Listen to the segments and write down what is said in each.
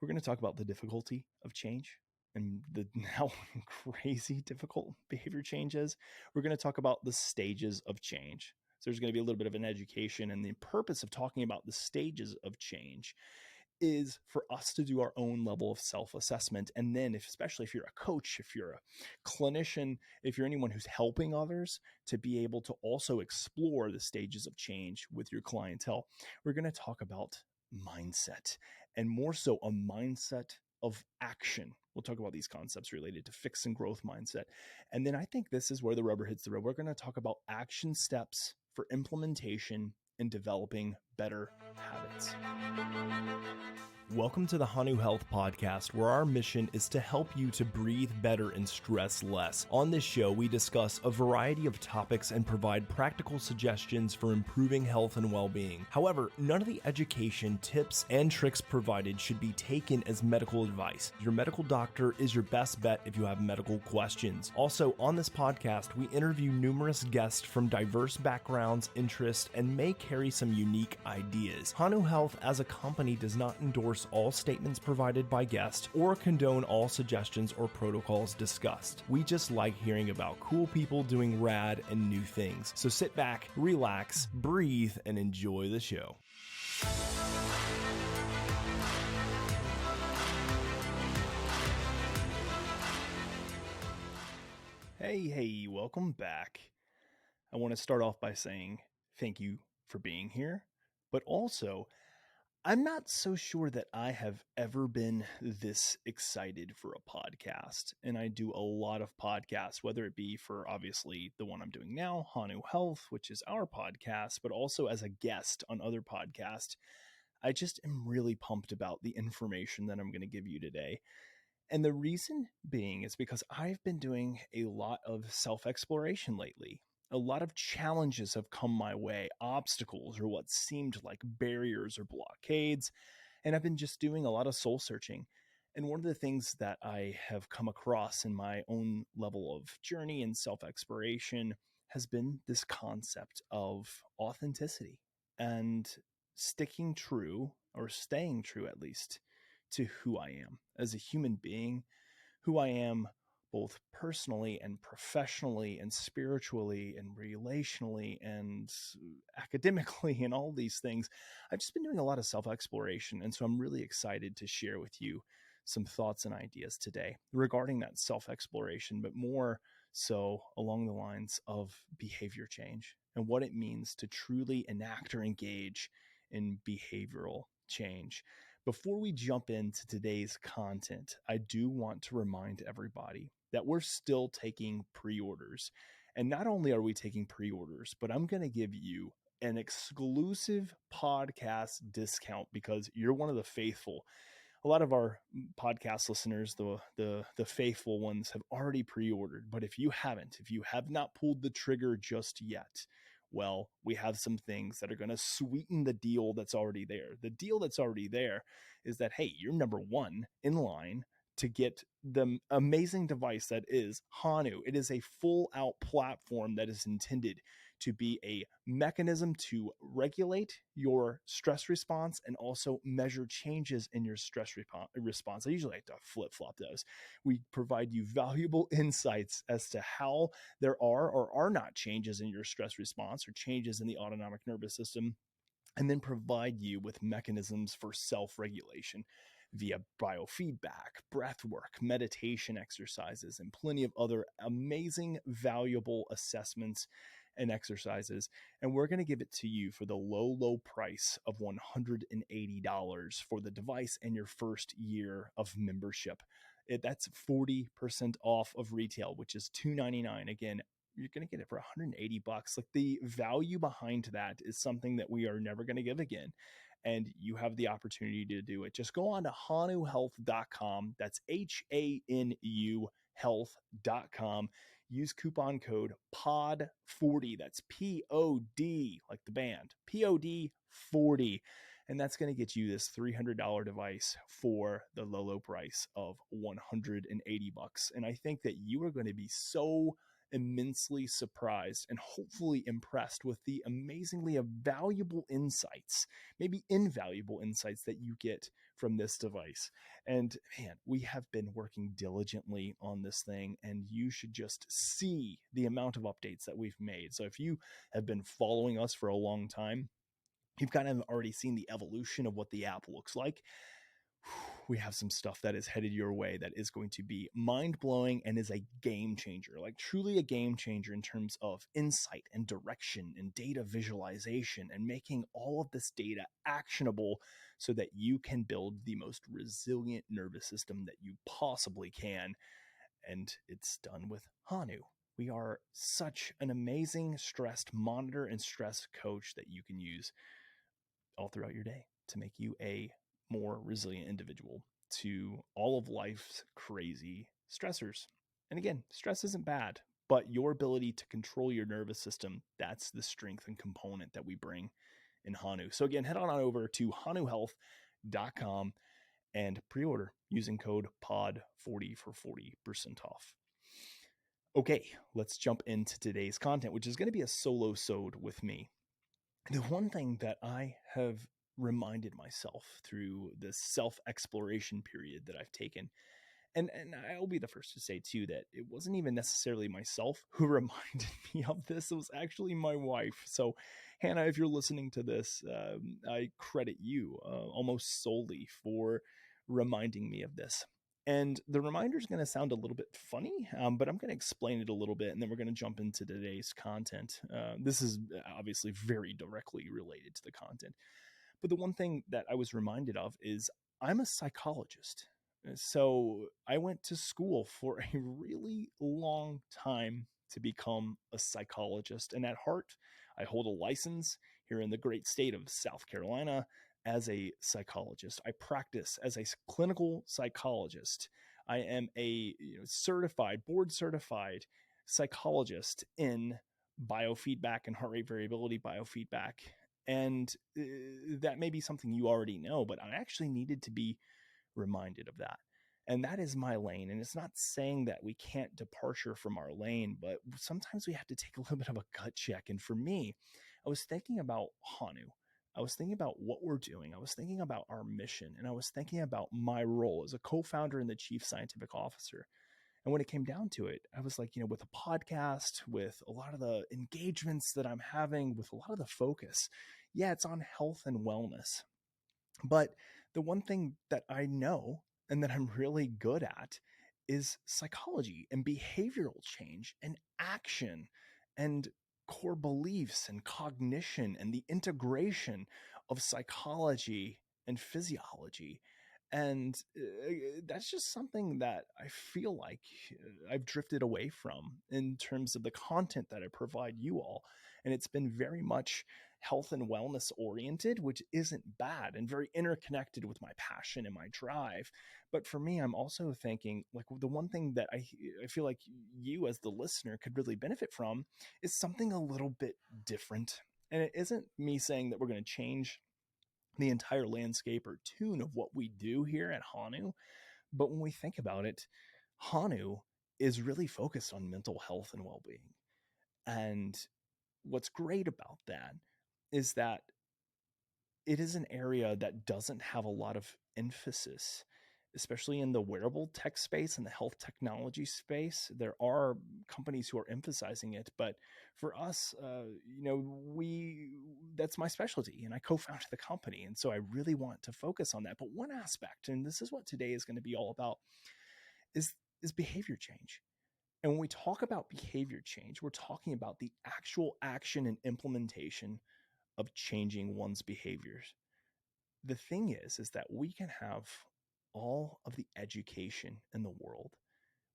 We're going to talk about the difficulty of change and how crazy difficult behavior change is. We're going to talk about the stages of change. So there's going to be a little bit of an education, and the purpose of talking about the stages of change is for us to do our own level of self-assessment. And then especially if you're a coach, if you're a clinician, if you're anyone who's helping others, to be able to also explore the stages of change with your clientele. We're going to talk about mindset, and more so a mindset of action. We'll talk about these concepts related to fixed and growth mindset. And then I think this is where the rubber hits the road. We're going to talk about action steps for implementation and developing better habits. Welcome to the Hanu Health Podcast, where our mission is to help you to breathe better and stress less. On this show, we discuss a variety of topics and provide practical suggestions for improving health and well-being. However, none of the education, tips, and tricks provided should be taken as medical advice. Your medical doctor is your best bet if you have medical questions. Also, on this podcast, we interview numerous guests from diverse backgrounds, interests, and may carry some unique ideas. Hanu Health as a company does not endorse all statements provided by guests or condone all suggestions or protocols discussed. We just like hearing about cool people doing rad and new things. So sit back, relax, breathe, and enjoy the show. Hey, welcome back. I want to start off by saying thank you for being here, but also I'm not so sure that I have ever been this excited for a podcast. And I do a lot of podcasts, whether it be for obviously the one I'm doing now, Hanu Health, which is our podcast, but also as a guest on other podcasts. I just am really pumped about the information that I'm going to give you today. And the reason being is because I've been doing a lot of self-exploration lately. A lot of challenges have come my way, obstacles or what seemed like barriers or blockades, and I've been just doing a lot of soul searching. And one of the things that I have come across in my own level of journey and self-exploration has been this concept of authenticity and sticking true, or staying true at least, to who I am as a human being, who I am both personally and professionally and spiritually and relationally and academically and all these things. I've just been doing a lot of self-exploration. And so I'm really excited to share with you some thoughts and ideas today regarding that self-exploration, but more so along the lines of behavior change and what it means to truly enact or engage in behavioral change. Before we jump into today's content, I do want to remind everybody that we're still taking pre-orders. And not only are we taking pre-orders, but I'm going to give you an exclusive podcast discount because you're one of the faithful. A lot of our podcast listeners, the faithful ones, have already pre-ordered. But if you have not pulled the trigger just yet, well, we have some things that are going to sweeten the deal that's already there. The deal that's already there is that, hey, you're number one in line to get the amazing device that is Hanu. It is a full out platform that is intended to be a mechanism to regulate your stress response and also measure changes in your stress response. I usually like to flip-flop those. We provide you valuable insights as to how there are or are not changes in your stress response or changes in the autonomic nervous system, and then provide you with mechanisms for self-regulation via biofeedback, breath work, meditation exercises, and plenty of other amazing, valuable assessments and exercises. And we're going to give it to you for the low price of $180 for the device and your first year of membership. That's 40% off of retail, which is $299. Again, you're going to get it for $180. Like, the value behind that is something that we are never going to give again. And you have the opportunity to do it. Just go on to hanuhealth.com. That's HANU health.com. Use coupon code POD40. That's POD, like the band, POD 40. And that's going to get you this $300 device for the low price of $180. And I think that you are going to be so immensely surprised and hopefully impressed with the amazingly valuable insights, maybe invaluable insights that you get from this device. And man, we have been working diligently on this thing, and you should just see the amount of updates that we've made. So if you have been following us for a long time, you've kind of already seen the evolution of what the app looks like. We have some stuff that is headed your way that is going to be mind blowing and is a game changer, like truly a game changer in terms of insight and direction and data visualization and making all of this data actionable so that you can build the most resilient nervous system that you possibly can. And it's done with Hanu. We are such an amazing stress monitor and stress coach that you can use all throughout your day to make you a more resilient individual to all of life's crazy stressors. And again, stress isn't bad, but your ability to control your nervous system, that's the strength and component that we bring in Hanu. So again, head on over to hanuhealth.com and pre-order using code POD40 for 40% off. Okay, let's jump into today's content, which is going to be a solo-sode with me. The one thing that I have reminded myself through this self-exploration period that I've taken, and I'll be the first to say too that it wasn't even necessarily myself who reminded me of this. It was actually my wife. So Hannah, if you're listening to this, I credit you almost solely for reminding me of this. And the reminder is going to sound a little bit funny, but I'm going to explain it a little bit, and then we're going to jump into today's content. This is obviously very directly related to the content. But the one thing that I was reminded of is I'm a psychologist. So I went to school for a really long time to become a psychologist. And at heart, I hold a license here in the great state of South Carolina as a psychologist. I practice as a clinical psychologist. I am a certified, board certified psychologist in biofeedback and heart rate variability biofeedback. And that may be something you already know, but I actually needed to be reminded of that. And that is my lane. And it's not saying that we can't departure from our lane, but sometimes we have to take a little bit of a gut check. And for me, I was thinking about Hanu. I was thinking about what we're doing. I was thinking about our mission. And I was thinking about my role as a co-founder and the chief scientific officer. And when it came down to it, I was like, with a podcast, with a lot of the engagements that I'm having, with a lot of the focus, yeah, it's on health and wellness. But the one thing that I know and that I'm really good at is psychology and behavioral change and action and core beliefs and cognition and the integration of psychology and physiology. And that's just something that I feel like I've drifted away from in terms of the content that I provide you all. And it's been very much health and wellness oriented, which isn't bad and very interconnected with my passion and my drive. But for me, I'm also thinking like the one thing that I feel like you as the listener could really benefit from is something a little bit different. And it isn't me saying that we're going to change the entire landscape or tune of what we do here at Hanu. But when we think about it, Hanu is really focused on mental health and well-being. And what's great about that is that it is an area that doesn't have a lot of emphasis, especially in the wearable tech space and the health technology space. There are companies who are emphasizing it, but for us, that's my specialty, and I co-founded the company, and so I really want to focus on that. But one aspect, and this is what today is going to be all about, is behavior change. And when we talk about behavior change, we're talking about the actual action and implementation of changing one's behaviors. The thing is that we can have all of the education in the world.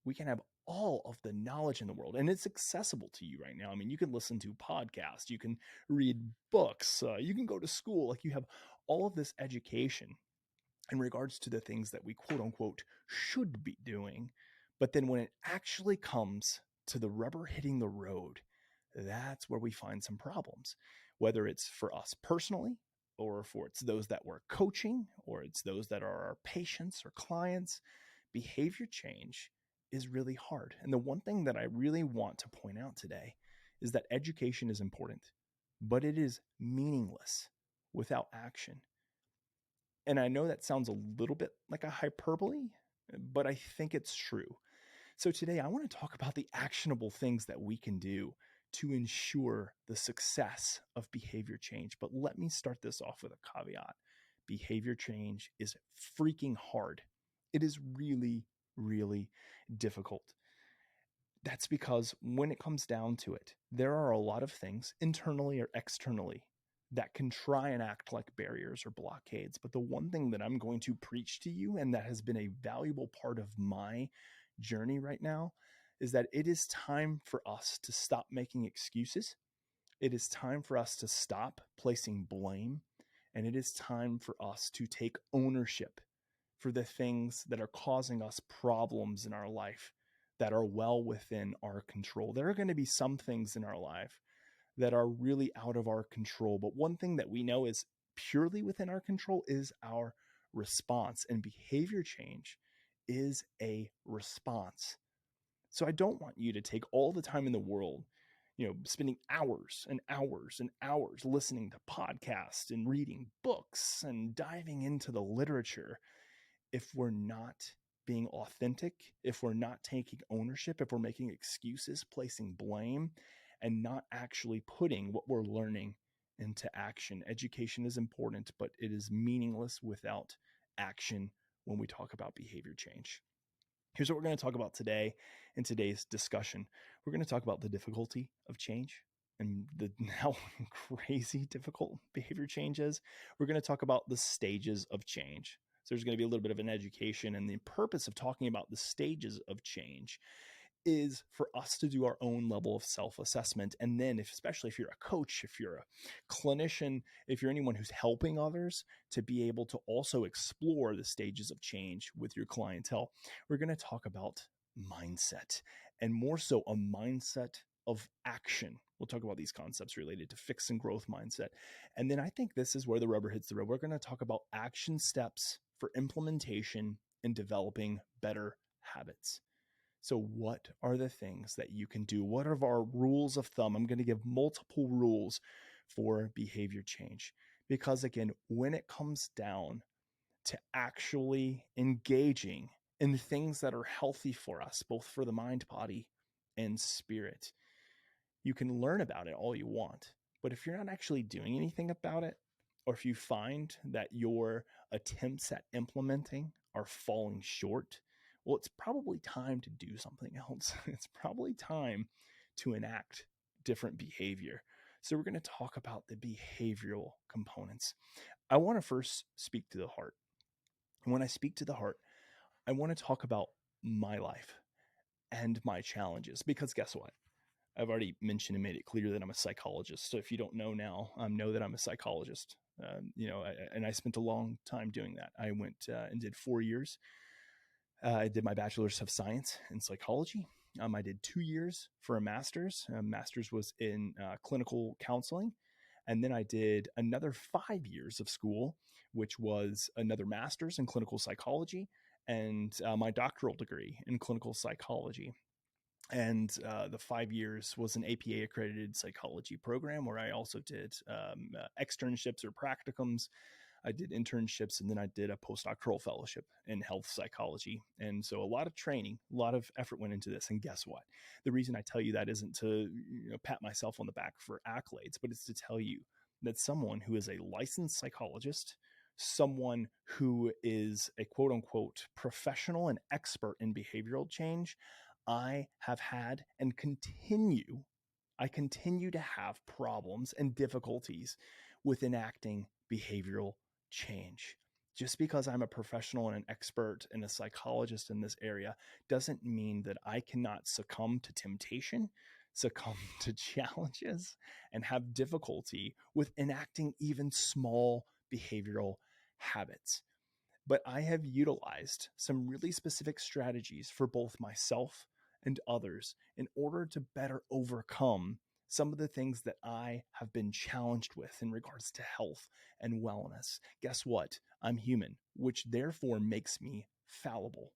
We can have all of the knowledge in the world, and it's accessible to you right now. I mean, you can listen to podcasts, you can read books, you can go to school. Like, you have all of this education in regards to the things that we quote unquote should be doing. But then when it actually comes to the rubber hitting the road, that's where we find some problems, whether it's for us personally, or for it's those that we're coaching, or it's those that are our patients or clients. Behavior change is really hard. And the one thing that I really want to point out today is that education is important, but it is meaningless without action. And I know that sounds a little bit like a hyperbole, but I think it's true. So today I want to talk about the actionable things that we can do to ensure the success of behavior change. But let me start this off with a caveat. Behavior change is freaking hard. It is really, really difficult. That's because when it comes down to it, there are a lot of things, internally or externally, that can try and act like barriers or blockades. But the one thing that I'm going to preach to you, and that has been a valuable part of my journey right now, is that it is time for us to stop making excuses. It is time for us to stop placing blame. And it is time for us to take ownership for the things that are causing us problems in our life that are well within our control. There are going to be some things in our life that are really out of our control, but one thing that we know is purely within our control is our response, and behavior change is a response. So I don't want you to take all the time in the world, spending hours and hours and hours listening to podcasts and reading books and diving into the literature if we're not being authentic, if we're not taking ownership, if we're making excuses, placing blame, and not actually putting what we're learning into action. Education is important, but it is meaningless without action when we talk about behavior change. Here's what we're going to talk about today in today's discussion. We're going to talk about the difficulty of change and how crazy difficult behavior change is. We're going to talk about the stages of change. So there's going to be a little bit of an education, and the purpose of talking about the stages of change is for us to do our own level of self-assessment. And then especially if you're a coach, if you're a clinician, if you're anyone who's helping others, to be able to also explore the stages of change with your clientele. We're going to talk about mindset, and more so a mindset of action. We'll talk about these concepts related to fixed and growth mindset. And then I think this is where the rubber hits the road. We're going to talk about action steps for implementation and developing better habits. So what are the things that you can do? What are our rules of thumb? I'm going to give multiple rules for behavior change, because again, when it comes down to actually engaging in things that are healthy for us, both for the mind, body, and spirit, you can learn about it all you want. But if you're not actually doing anything about it, or if you find that your attempts at implementing are falling short, well, it's probably time to do something else. It's probably time to enact different behavior. So we're going to talk about the behavioral components. I want to first speak to the heart. When I speak to the heart, I want to talk about my life and my challenges, because guess what? I've already mentioned and made it clear that I'm a psychologist. So if you don't know now, know that I'm a psychologist. And I spent a long time doing that. I went and did 4 years. I did my bachelor's of science in psychology. I did 2 years for a master's. Master's was in clinical counseling. And then I did another 5 years of school, which was another master's in clinical psychology and my doctoral degree in clinical psychology. And the 5 years was an APA accredited psychology program where I also did externships or practicums. I did internships, and then I did a postdoctoral fellowship in health psychology. And so a lot of training, a lot of effort went into this. And guess what? The reason I tell you that isn't to pat myself on the back for accolades, but it's to tell you that someone who is a licensed psychologist, someone who is a quote unquote professional and expert in behavioral change, I have had and I continue to have problems and difficulties with enacting behavioral change. Just because I'm a professional and an expert and a psychologist in this area doesn't mean that I cannot succumb to temptation, succumb to challenges, and have difficulty with enacting even small behavioral habits. But I have utilized some really specific strategies for both myself and others in order to better overcome some of the things that I have been challenged with in regards to health and wellness. Guess what? I'm human, which therefore makes me fallible.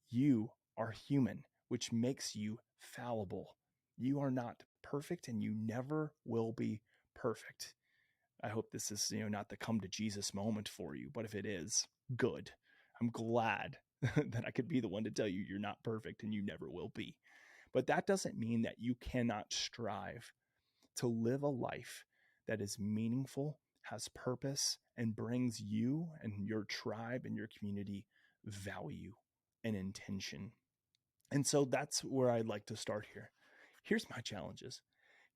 You are human, which makes you fallible. You are not perfect, and you never will be perfect. I hope this is, not the come to Jesus moment for you, but if it is, good. I'm glad that I could be the one to tell you you're not perfect and you never will be. But that doesn't mean that you cannot strive to live a life that is meaningful, has purpose, and brings you and your tribe and your community value and intention. And so that's where I'd like to start here. Here's my challenges.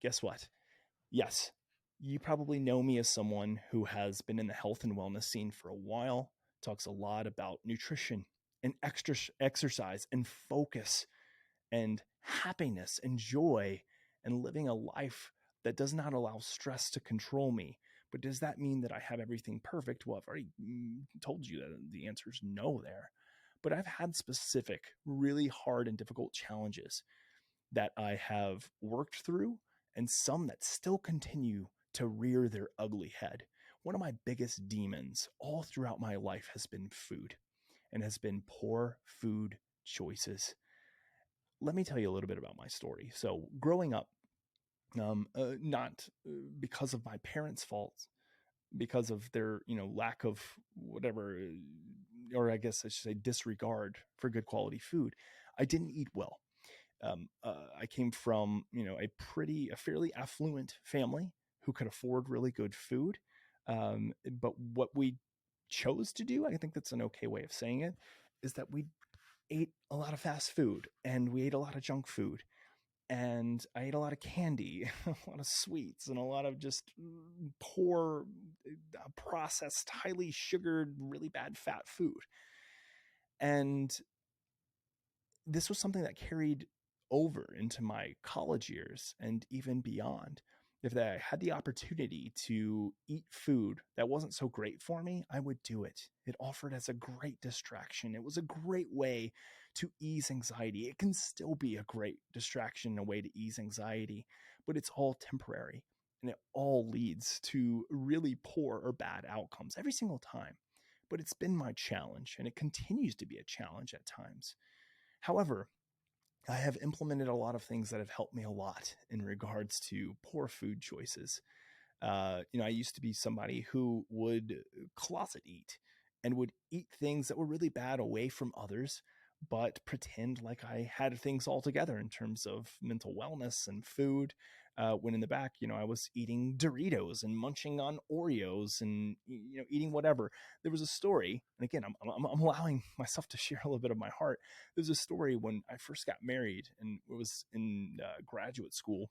Guess what? Yes, you probably know me as someone who has been in the health and wellness scene for a while, talks a lot about nutrition and extra exercise and focus and happiness and joy and living a life that does not allow stress to control me. But does that mean that I have everything perfect? Well, I've already told you that the answer is no there. But I've had specific, really hard and difficult challenges that I have worked through and some that still continue to rear their ugly head. One of my biggest demons all throughout my life has been food and has been poor food choices. Let me tell you a little bit about my story. So, growing up, not because of my parents' faults, because of their lack of whatever, or I guess I should say disregard for good quality food, I didn't eat well. I came from a fairly affluent family who could afford really good food, but what we chose to do, I think that's an okay way of saying it, is that we ate a lot of fast food and we ate a lot of junk food, and I ate a lot of candy, a lot of sweets, and a lot of just poor, processed, highly sugared, really bad fat food. And this was something that carried over into my college years and even beyond. If I had the opportunity to eat food that wasn't so great for me, I would do it. It offered as a great distraction. It was a great way to ease anxiety. It can still be a great distraction, a way to ease anxiety, but it's all temporary and it all leads to really poor or bad outcomes every single time. But it's been my challenge and it continues to be a challenge at times. However, I have implemented a lot of things that have helped me a lot in regards to poor food choices. I used to be somebody who would closet eat and would eat things that were really bad away from others, but pretend like I had things all together in terms of mental wellness and food. When in the back, I was eating Doritos and munching on Oreos and, eating whatever. There was a story, and again, I'm allowing myself to share a little bit of my heart. There's a story when I first got married and it was in graduate school.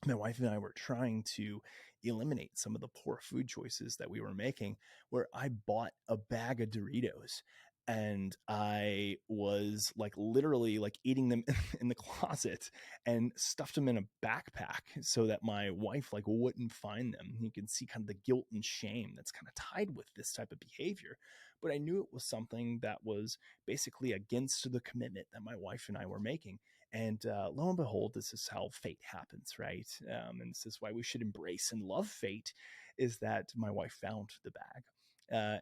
My wife and I were trying to eliminate some of the poor food choices that we were making, where I bought a bag of Doritos and I was like literally like eating them in the closet and stuffed them in a backpack so that my wife like wouldn't find them. You can see kind of the guilt and shame that's kind of tied with this type of behavior. But I knew it was something that was basically against the commitment that my wife and I were making. And lo and behold, this is how fate happens, right? And this is why we should embrace and love fate, is that my wife found the bag.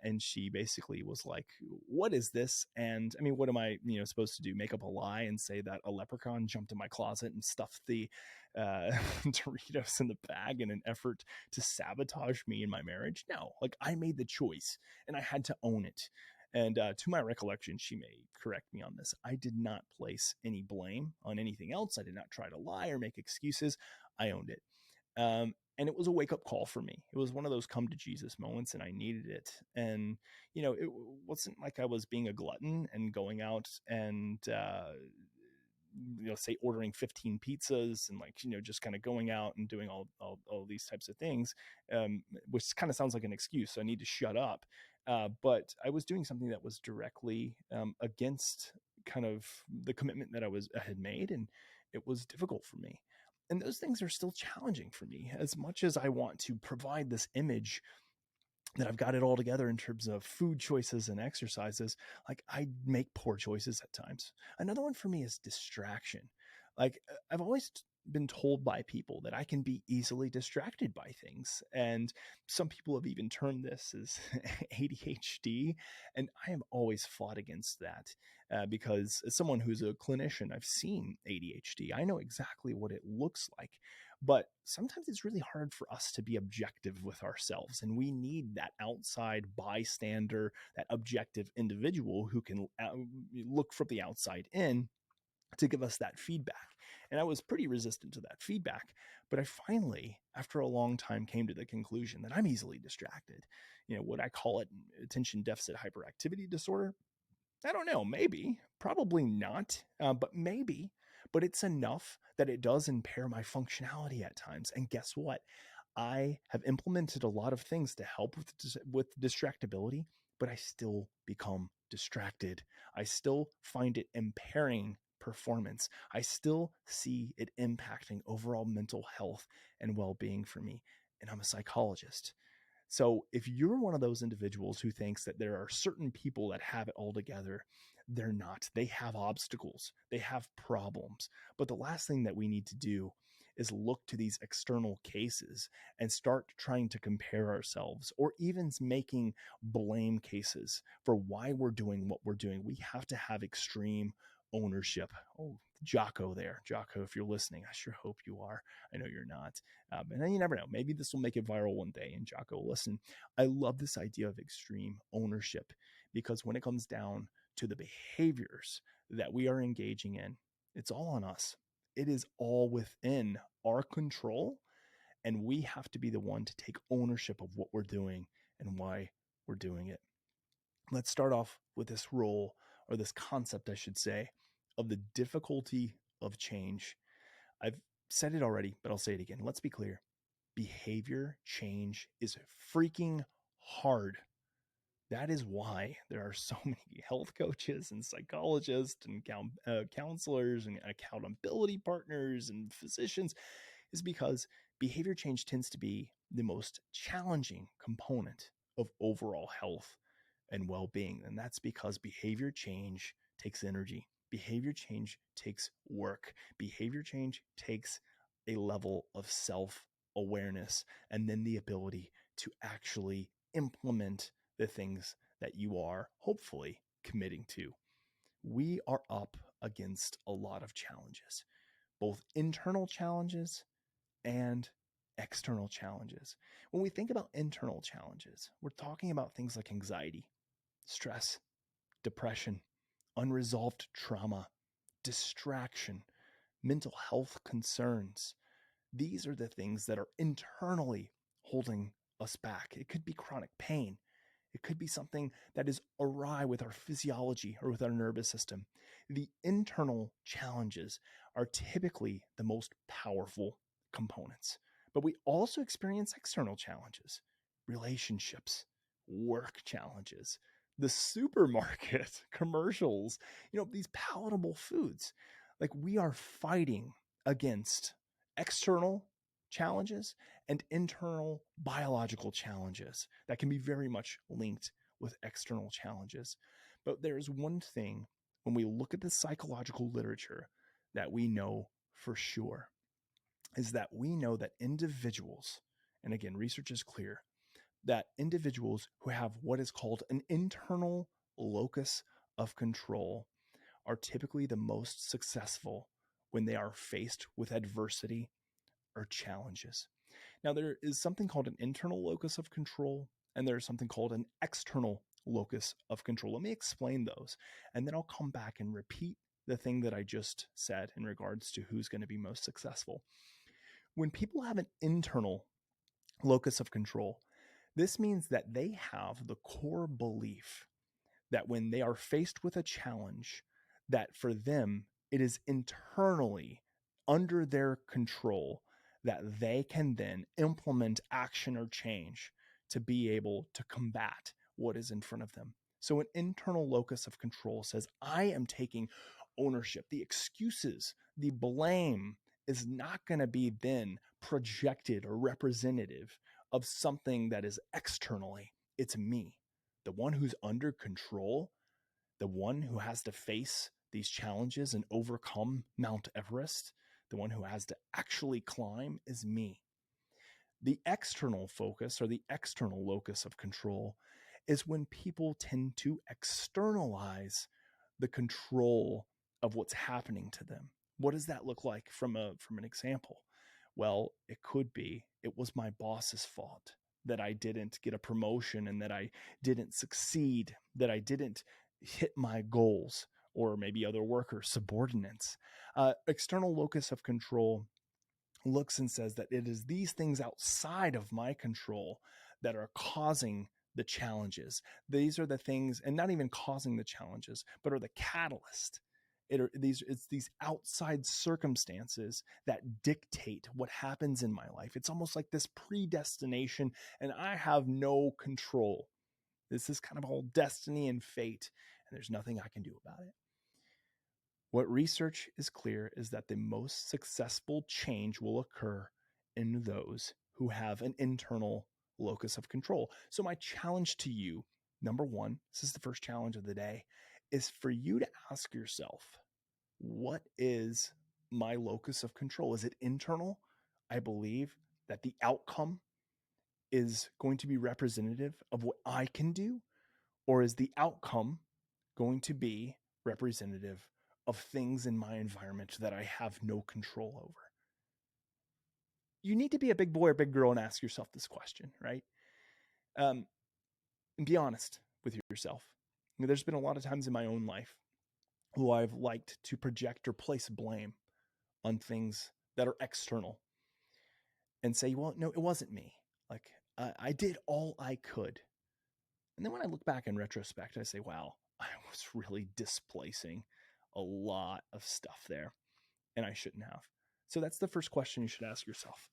And she basically was like, what is this? And I mean, what am I, supposed to do? Make up a lie and say that a leprechaun jumped in my closet and stuffed the Doritos in the bag in an effort to sabotage me in my marriage? No, like I made the choice and I had to own it. And to my recollection, she may correct me on this, I did not place any blame on anything else. I did not try to lie or make excuses. I owned it. And it was a wake up call for me. It was one of those come to Jesus moments, and I needed it. And, it wasn't like I was being a glutton and going out and, say ordering 15 pizzas and like, just kind of going out and doing all these types of things, which kind of sounds like an excuse. So I need to shut up. But I was doing something that was directly against kind of the commitment that I had made, and it was difficult for me. And those things are still challenging for me. As much as I want to provide this image that I've got it all together in terms of food choices and exercises, like I make poor choices at times. Another one for me is distraction. Like I've always been told by people that I can be easily distracted by things. And some people have even termed this as ADHD. And I have always fought against that because as someone who's a clinician, I've seen ADHD. I know exactly what it looks like But sometimes it's really hard for us to be objective with ourselves. And we need that outside bystander, that objective individual who can look from the outside in to give us that feedback. And I was pretty resistant to that feedback. But I finally, after a long time, came to the conclusion that I'm easily distracted. Would I call it attention deficit hyperactivity disorder? I don't know, maybe, probably not, but maybe. But it's enough that it does impair my functionality at times. And guess what? I have implemented a lot of things to help with distractibility, but I still become distracted. I still find it impairing performance. I still see it impacting overall mental health and well-being for me. And I'm a psychologist. So if you're one of those individuals who thinks that there are certain people that have it all together, they're not. They have obstacles, they have problems. But the last thing that we need to do is look to these external cases and start trying to compare ourselves or even making blame cases for why we're doing what we're doing. We have to have extreme ownership. Oh, Jocko there. Jocko, if you're listening, I sure hope you are. I know you're not. And then you never know. Maybe this will make it viral one day and Jocko will listen. I love this idea of extreme ownership because when it comes down to the behaviors that we are engaging in, it's all on us. It is all within our control. And we have to be the one to take ownership of what we're doing and why we're doing it. Let's start off with this role, or this concept, I should say, of the difficulty of change. I've said it already, but I'll say it again. Let's be clear. Behavior change is freaking hard. That is why there are so many health coaches and psychologists and counselors and accountability partners and physicians, is because behavior change tends to be the most challenging component of overall health and well-being. And that's because behavior change takes energy. Behavior change takes work. Behavior change takes a level of self-awareness and then the ability to actually implement the things that you are hopefully committing to. We are up against a lot of challenges, both internal challenges and external challenges. When we think about internal challenges, we're talking about things like anxiety, stress, depression, unresolved trauma, distraction, mental health concerns. These are the things that are internally holding us back. It could be chronic pain. It could be something that is awry with our physiology or with our nervous system. The internal challenges are typically the most powerful components. But we also experience external challenges, relationships, work challenges, the supermarket, commercials, these palatable foods. Like we are fighting against external challenges and internal biological challenges that can be very much linked with external challenges. But there's one thing when we look at the psychological literature that we know for sure is that we know that individuals, and again, research is clear, that individuals who have what is called an internal locus of control are typically the most successful when they are faced with adversity or challenges. Now, there is something called an internal locus of control, and there's something called an external locus of control. Let me explain those, and then I'll come back and repeat the thing that I just said in regards to who's going to be most successful. When people have an internal locus of control, this means that they have the core belief that when they are faced with a challenge, that for them, it is internally under their control that they can then implement action or change to be able to combat what is in front of them. So an internal locus of control says, I am taking ownership. The excuses, the blame is not going to be then projected or representative of something that is externally. It's me, the one who's under control, the one who has to face these challenges and overcome Mount Everest, the one who has to actually climb is me. The external focus or the external locus of control is when people tend to externalize the control of what's happening to them. What does that look like from an example? Well, it could be it was my boss's fault that I didn't get a promotion and that I didn't succeed, that I didn't hit my goals, or maybe other workers, subordinates. External locus of control looks and says that it is these things outside of my control that are causing the challenges. These are the things, and not even causing the challenges, but are the catalyst. It's these outside circumstances that dictate what happens in my life. It's almost like this predestination, and I have no control. This is kind of all destiny and fate, and there's nothing I can do about it. What research is clear is that the most successful change will occur in those who have an internal locus of control. So, my challenge to you, number one, this is the first challenge of the day, is for you to ask yourself, what is my locus of control? Is it internal? I believe that the outcome is going to be representative of what I can do, or is the outcome going to be representative of things in my environment that I have no control over? You need to be a big boy or big girl and ask yourself this question, right? And be honest with yourself. There's been a lot of times in my own life who I've liked to project or place blame on things that are external and say, well, no, it wasn't me. Like, I did all I could. And then when I look back in retrospect, I say, wow, I was really displacing a lot of stuff there, and I shouldn't have. So that's the first question you should ask yourself.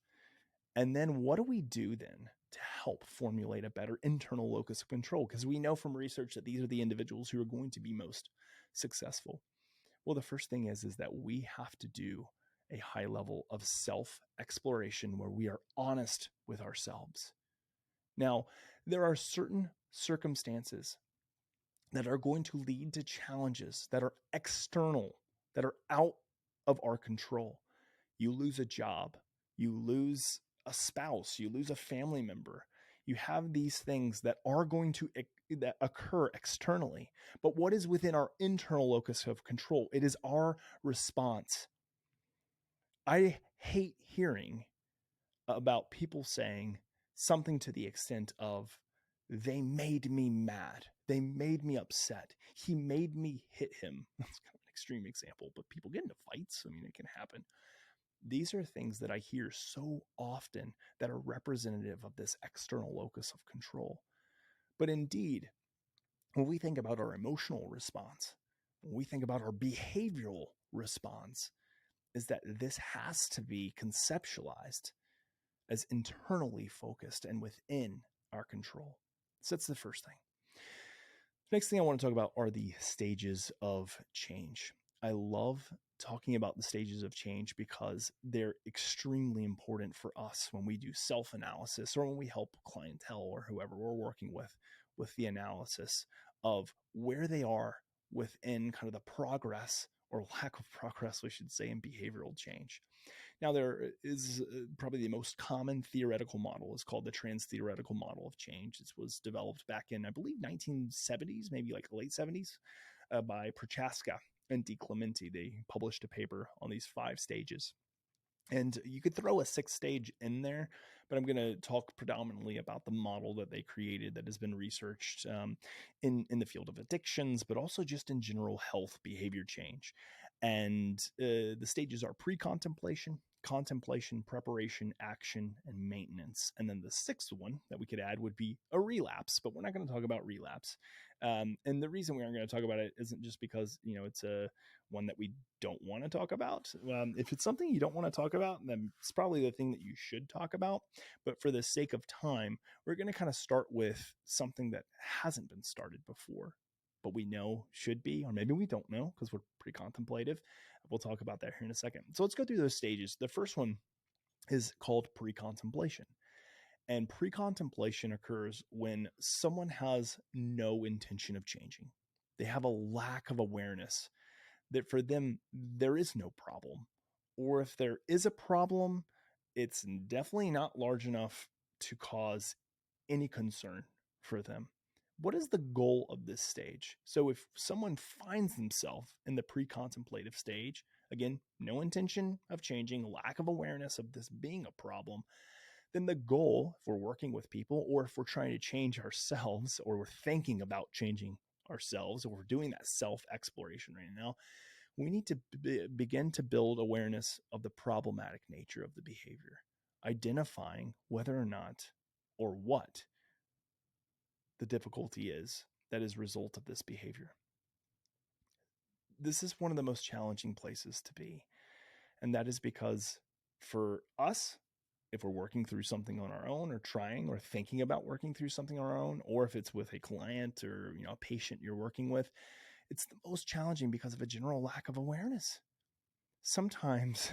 And then what do we do then to help formulate a better internal locus of control? Because we know from research that these are the individuals who are going to be most successful. Well, the first thing is that we have to do a high level of self-exploration where we are honest with ourselves. Now, there are certain circumstances that are going to lead to challenges that are external, that are out of our control. You lose a job, you lose a spouse, you lose a family member. You have these things that are going to that occur externally. But what is within our internal locus of control? It is our response. I hate hearing about people saying something to the extent of, they made me mad. They made me upset. He made me hit him. That's kind of an extreme example, but people get into fights. I mean, it can happen. These are things that I hear so often that are representative of this external locus of control. But indeed, when we think about our emotional response, when we think about our behavioral response, is that this has to be conceptualized as internally focused and within our control. So that's the first thing. Next thing I want to talk about are the stages of change. I love talking about the stages of change because they're extremely important for us when we do self-analysis or when we help clientele or whoever we're working with the analysis of where they are within kind of the progress or lack of progress, we should say, in behavioral change. Now, there is probably the most common theoretical model is called the trans-theoretical model of change. It was developed back in, I believe, 1970s, maybe like late 70s, by Prochaska and DiClemente. They published a paper on these 5 stages. And you could throw a 6th stage in there, but I'm going to talk predominantly about the model that they created that has been researched in the field of addictions, but also just in general health behavior change. And the stages are pre-contemplation, contemplation, preparation, action, and maintenance. And then the 6th one that we could add would be a relapse, but we're not going to talk about relapse. And the reason we aren't going to talk about it isn't just because, it's a one that we don't want to talk about. If it's something you don't want to talk about, then it's probably the thing that you should talk about. But for the sake of time, we're going to kind of start with something that hasn't been started before, but we know should be, or maybe we don't know because we're pretty contemplative. We'll talk about that here in a second. So let's go through those stages. The first one is called pre-contemplation. And pre-contemplation occurs when someone has no intention of changing. They have a lack of awareness that for them, there is no problem. Or if there is a problem, it's definitely not large enough to cause any concern for them. What is the goal of this stage? So if someone finds themselves in the pre-contemplative stage, again, no intention of changing, lack of awareness of this being a problem, then the goal, if we're working with people or if we're trying to change ourselves or we're thinking about changing ourselves or we're doing that self-exploration right now, we need to begin to build awareness of the problematic nature of the behavior, identifying whether or not or what the difficulty is that is a result of this behavior. This is one of the most challenging places to be. And that is because for us, if we're working through something on our own or trying or thinking about working through something on our own, or if it's with a client or a patient you're working with, it's the most challenging because of a general lack of awareness. Sometimes,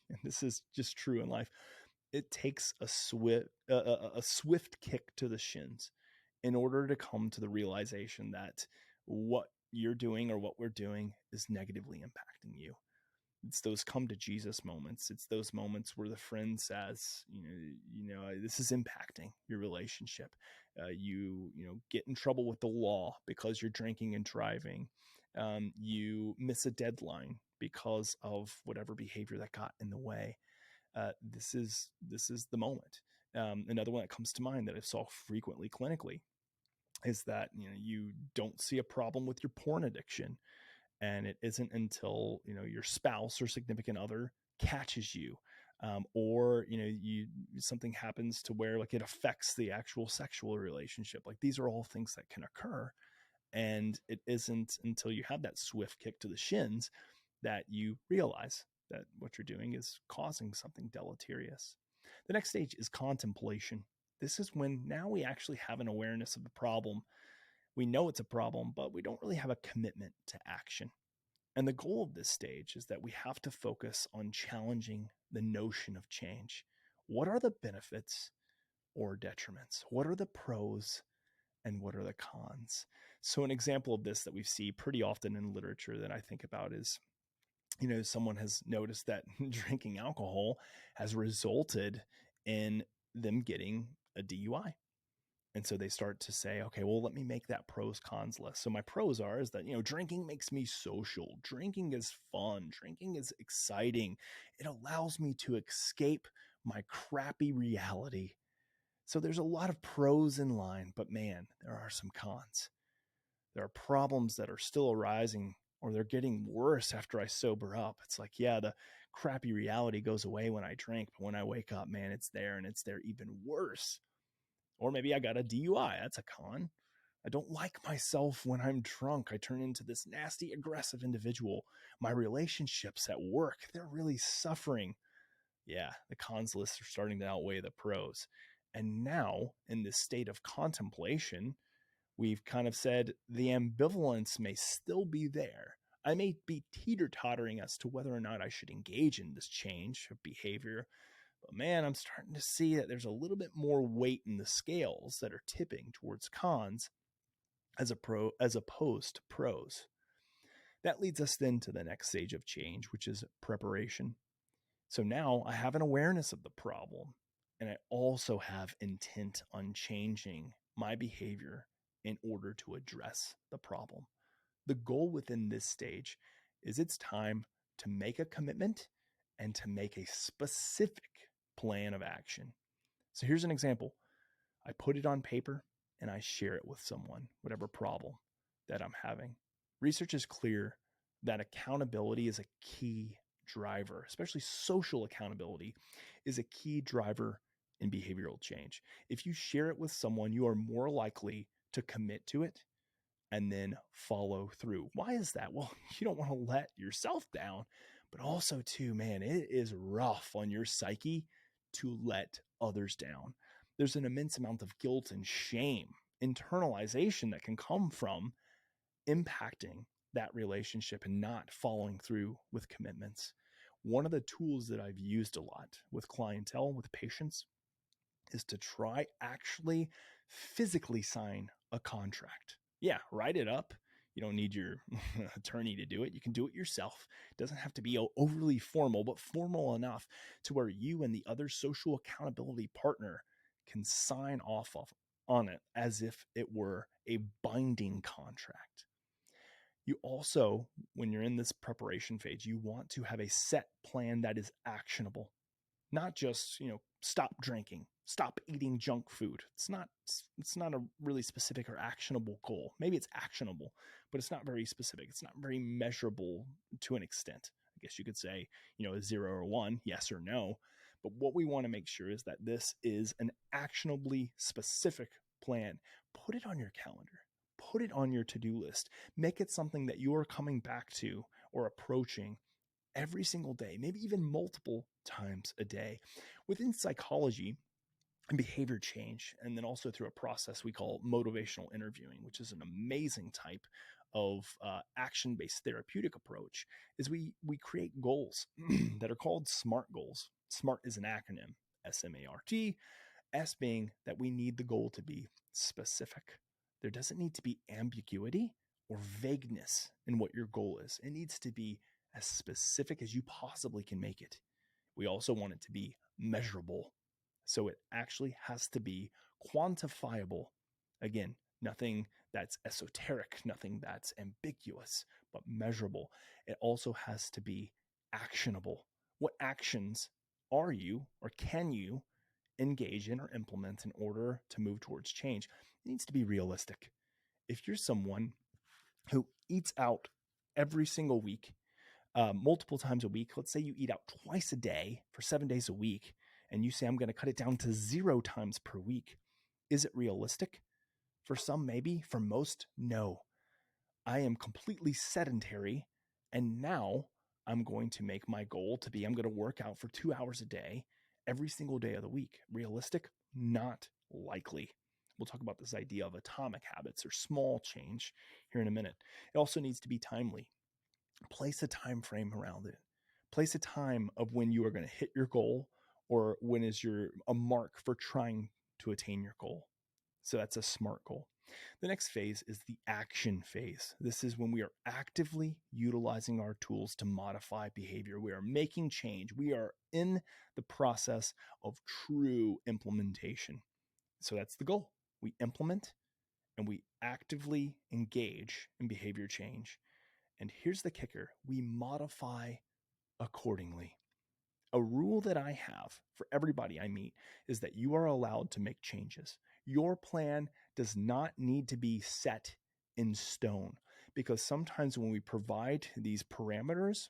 and this is just true in life, it takes a swift kick to the shins in order to come to the realization that what you're doing or what we're doing is negatively impacting you. It's those come to Jesus moments. It's those moments where the friend says, this is impacting your relationship. You get in trouble with the law because you're drinking and driving. You miss a deadline because of whatever behavior that got in the way. This is the moment. Another one that comes to mind that I saw frequently clinically is that you don't see a problem with your porn addiction, and it isn't until your spouse or significant other catches you, or something happens to where like it affects the actual sexual relationship. Like these are all things that can occur, and it isn't until you have that swift kick to the shins that you realize that what you're doing is causing something deleterious. The next stage is contemplation. This is when now we actually have an awareness of the problem. We know it's a problem, but we don't really have a commitment to action. And the goal of this stage is that we have to focus on challenging the notion of change. What are the benefits or detriments? What are the pros and what are the cons? So an example of this that we see pretty often in literature that I think about is, someone has noticed that drinking alcohol has resulted in them getting a DUI. And so they start to say, okay, well, let me make that pros cons list. So my pros is that, drinking makes me social. Drinking is fun. Drinking is exciting. It allows me to escape my crappy reality. So there's a lot of pros in line, but man, there are some cons. There are problems that are still arising or they're getting worse after I sober up. It's like, yeah, the crappy reality goes away when I drink, but when I wake up, man, it's there and it's there even worse. Or maybe I got a DUI. That's a con. I don't like myself when I'm drunk. I turn into this nasty, aggressive individual. My relationships at work, they're really suffering. Yeah, the cons lists are starting to outweigh the pros. And now, in this state of contemplation, we've kind of said the ambivalence may still be there. I may be teeter-tottering as to whether or not I should engage in this change of behavior. But man, I'm starting to see that there's a little bit more weight in the scales that are tipping towards cons as opposed to pros. That leads us then to the next stage of change, which is preparation. So now I have an awareness of the problem, and I also have intent on changing my behavior in order to address the problem. The goal within this stage is it's time to make a commitment and to make a specific plan of action. So here's an example. I put it on paper and I share it with someone, whatever problem that I'm having. Research is clear that accountability is a key driver, especially social accountability is a key driver in behavioral change. If you share it with someone, you are more likely to commit to it and then follow through. Why is that? Well, you don't want to let yourself down, but also too, man, it is rough on your psyche to let others down. There's an immense amount of guilt and shame, internalization that can come from impacting that relationship and not following through with commitments. One of the tools that I've used a lot with clientele, with patients, is to try actually physically sign a contract. Yeah, write it up. You don't need your attorney to do it. You can do it yourself. It doesn't have to be overly formal, but formal enough to where you and the other social accountability partner can sign off on it as if it were a binding contract. You also, when you're in this preparation phase, you want to have a set plan that is actionable, not just, stop drinking, stop eating junk food. It's not a really specific or actionable goal. Maybe it's actionable, but it's not very specific. It's not very measurable to an extent. I guess you could say, a 0 or 1, yes or no. But what we want to make sure is that this is an actionably specific plan. Put it on your calendar. Put it on your to-do list. Make it something that you are coming back to or approaching every single day, maybe even multiple times a day. Within psychology and behavior change, and then also through a process we call motivational interviewing, which is an amazing type of action-based therapeutic approach, is we create goals that are called SMART goals. SMART is an acronym, SMART, S being that we need the goal to be specific. There doesn't need to be ambiguity or vagueness in what your goal is. It needs to be as specific as you possibly can make it. We also want it to be measurable. So it actually has to be quantifiable. Again, nothing that's esoteric, nothing that's ambiguous, but measurable. It also has to be actionable. What actions are you or can you engage in or implement in order to move towards change? It needs to be realistic. If you're someone who eats out every single week, multiple times a week, let's say you eat out twice a day for 7 days a week, and you say, I'm going to cut it down to 0 times per week. Is it realistic? For some, maybe. For most, no. I am completely sedentary, and now I'm going to make my goal to be, I'm going to work out for 2 hours a day, every single day of the week. Realistic? Not likely. We'll talk about this idea of atomic habits or small change here in a minute. It also needs to be timely. Place a time frame around it. Place a time of when you are going to hit your goal, or when is a mark for trying to attain your goal. So that's a SMART goal. The next phase is the action phase. This is when we are actively utilizing our tools to modify behavior. We are making change. We are in the process of true implementation. So that's the goal. We implement and we actively engage in behavior change. And here's the kicker: we modify accordingly. A rule that I have for everybody I meet is that you are allowed to make changes. Your plan does not need to be set in stone, because sometimes when we provide these parameters,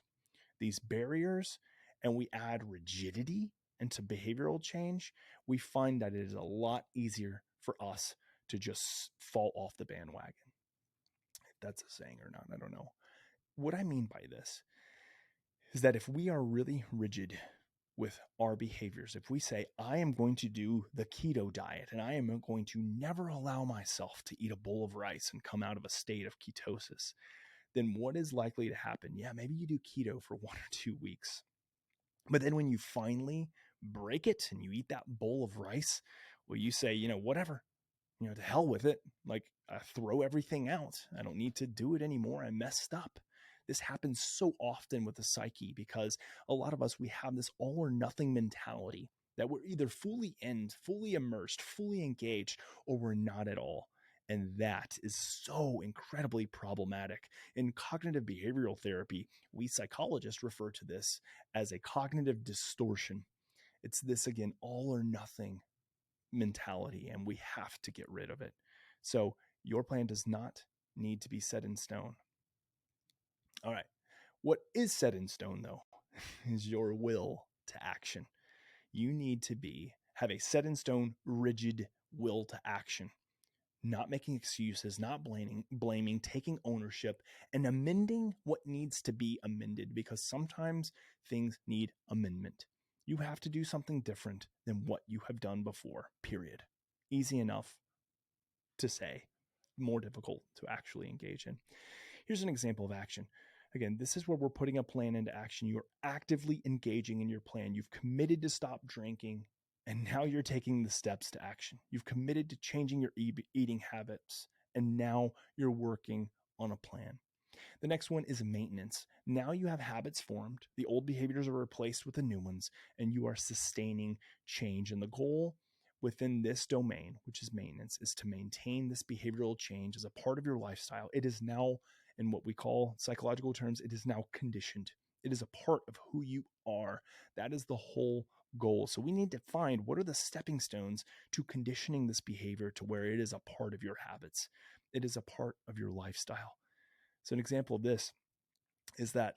these barriers, and we add rigidity into behavioral change, we find that it is a lot easier for us to just fall off the bandwagon. If that's a saying or not, I don't know. What I mean by this is that if we are really rigid with our behaviors, if we say, I am going to do the keto diet and I am going to never allow myself to eat a bowl of rice and come out of a state of ketosis, then what is likely to happen? Yeah, maybe you do keto for 1 or 2 weeks. But then when you finally break it and you eat that bowl of rice, well, you say, whatever, to hell with it. Like, I throw everything out. I don't need to do it anymore. I messed up. This happens so often with the psyche because a lot of us, we have this all or nothing mentality that we're either fully immersed, fully engaged, or we're not at all. And that is so incredibly problematic. In cognitive behavioral therapy, we psychologists refer to this as a cognitive distortion. It's this, again, all or nothing mentality, and we have to get rid of it. So your plan does not need to be set in stone. All right. What is set in stone, though, is your will to action. You need to have a set in stone, rigid will to action, not making excuses, not blaming, taking ownership, and amending what needs to be amended, because sometimes things need amendment. You have to do something different than what you have done before, period. Easy enough to say, more difficult to actually engage in. Here's an example of action. Again, this is where we're putting a plan into action. You're actively engaging in your plan. You've committed to stop drinking, and now you're taking the steps to action. You've committed to changing your eating habits, and now you're working on a plan. The next one is maintenance. Now you have habits formed. The old behaviors are replaced with the new ones, and you are sustaining change. And the goal within this domain, which is maintenance, is to maintain this behavioral change as a part of your lifestyle. It is now, in what we call psychological terms, it is now conditioned. It is a part of who you are. That is the whole goal. So we need to find what are the stepping stones to conditioning this behavior to where it is a part of your habits. It is a part of your lifestyle. So an example of this is that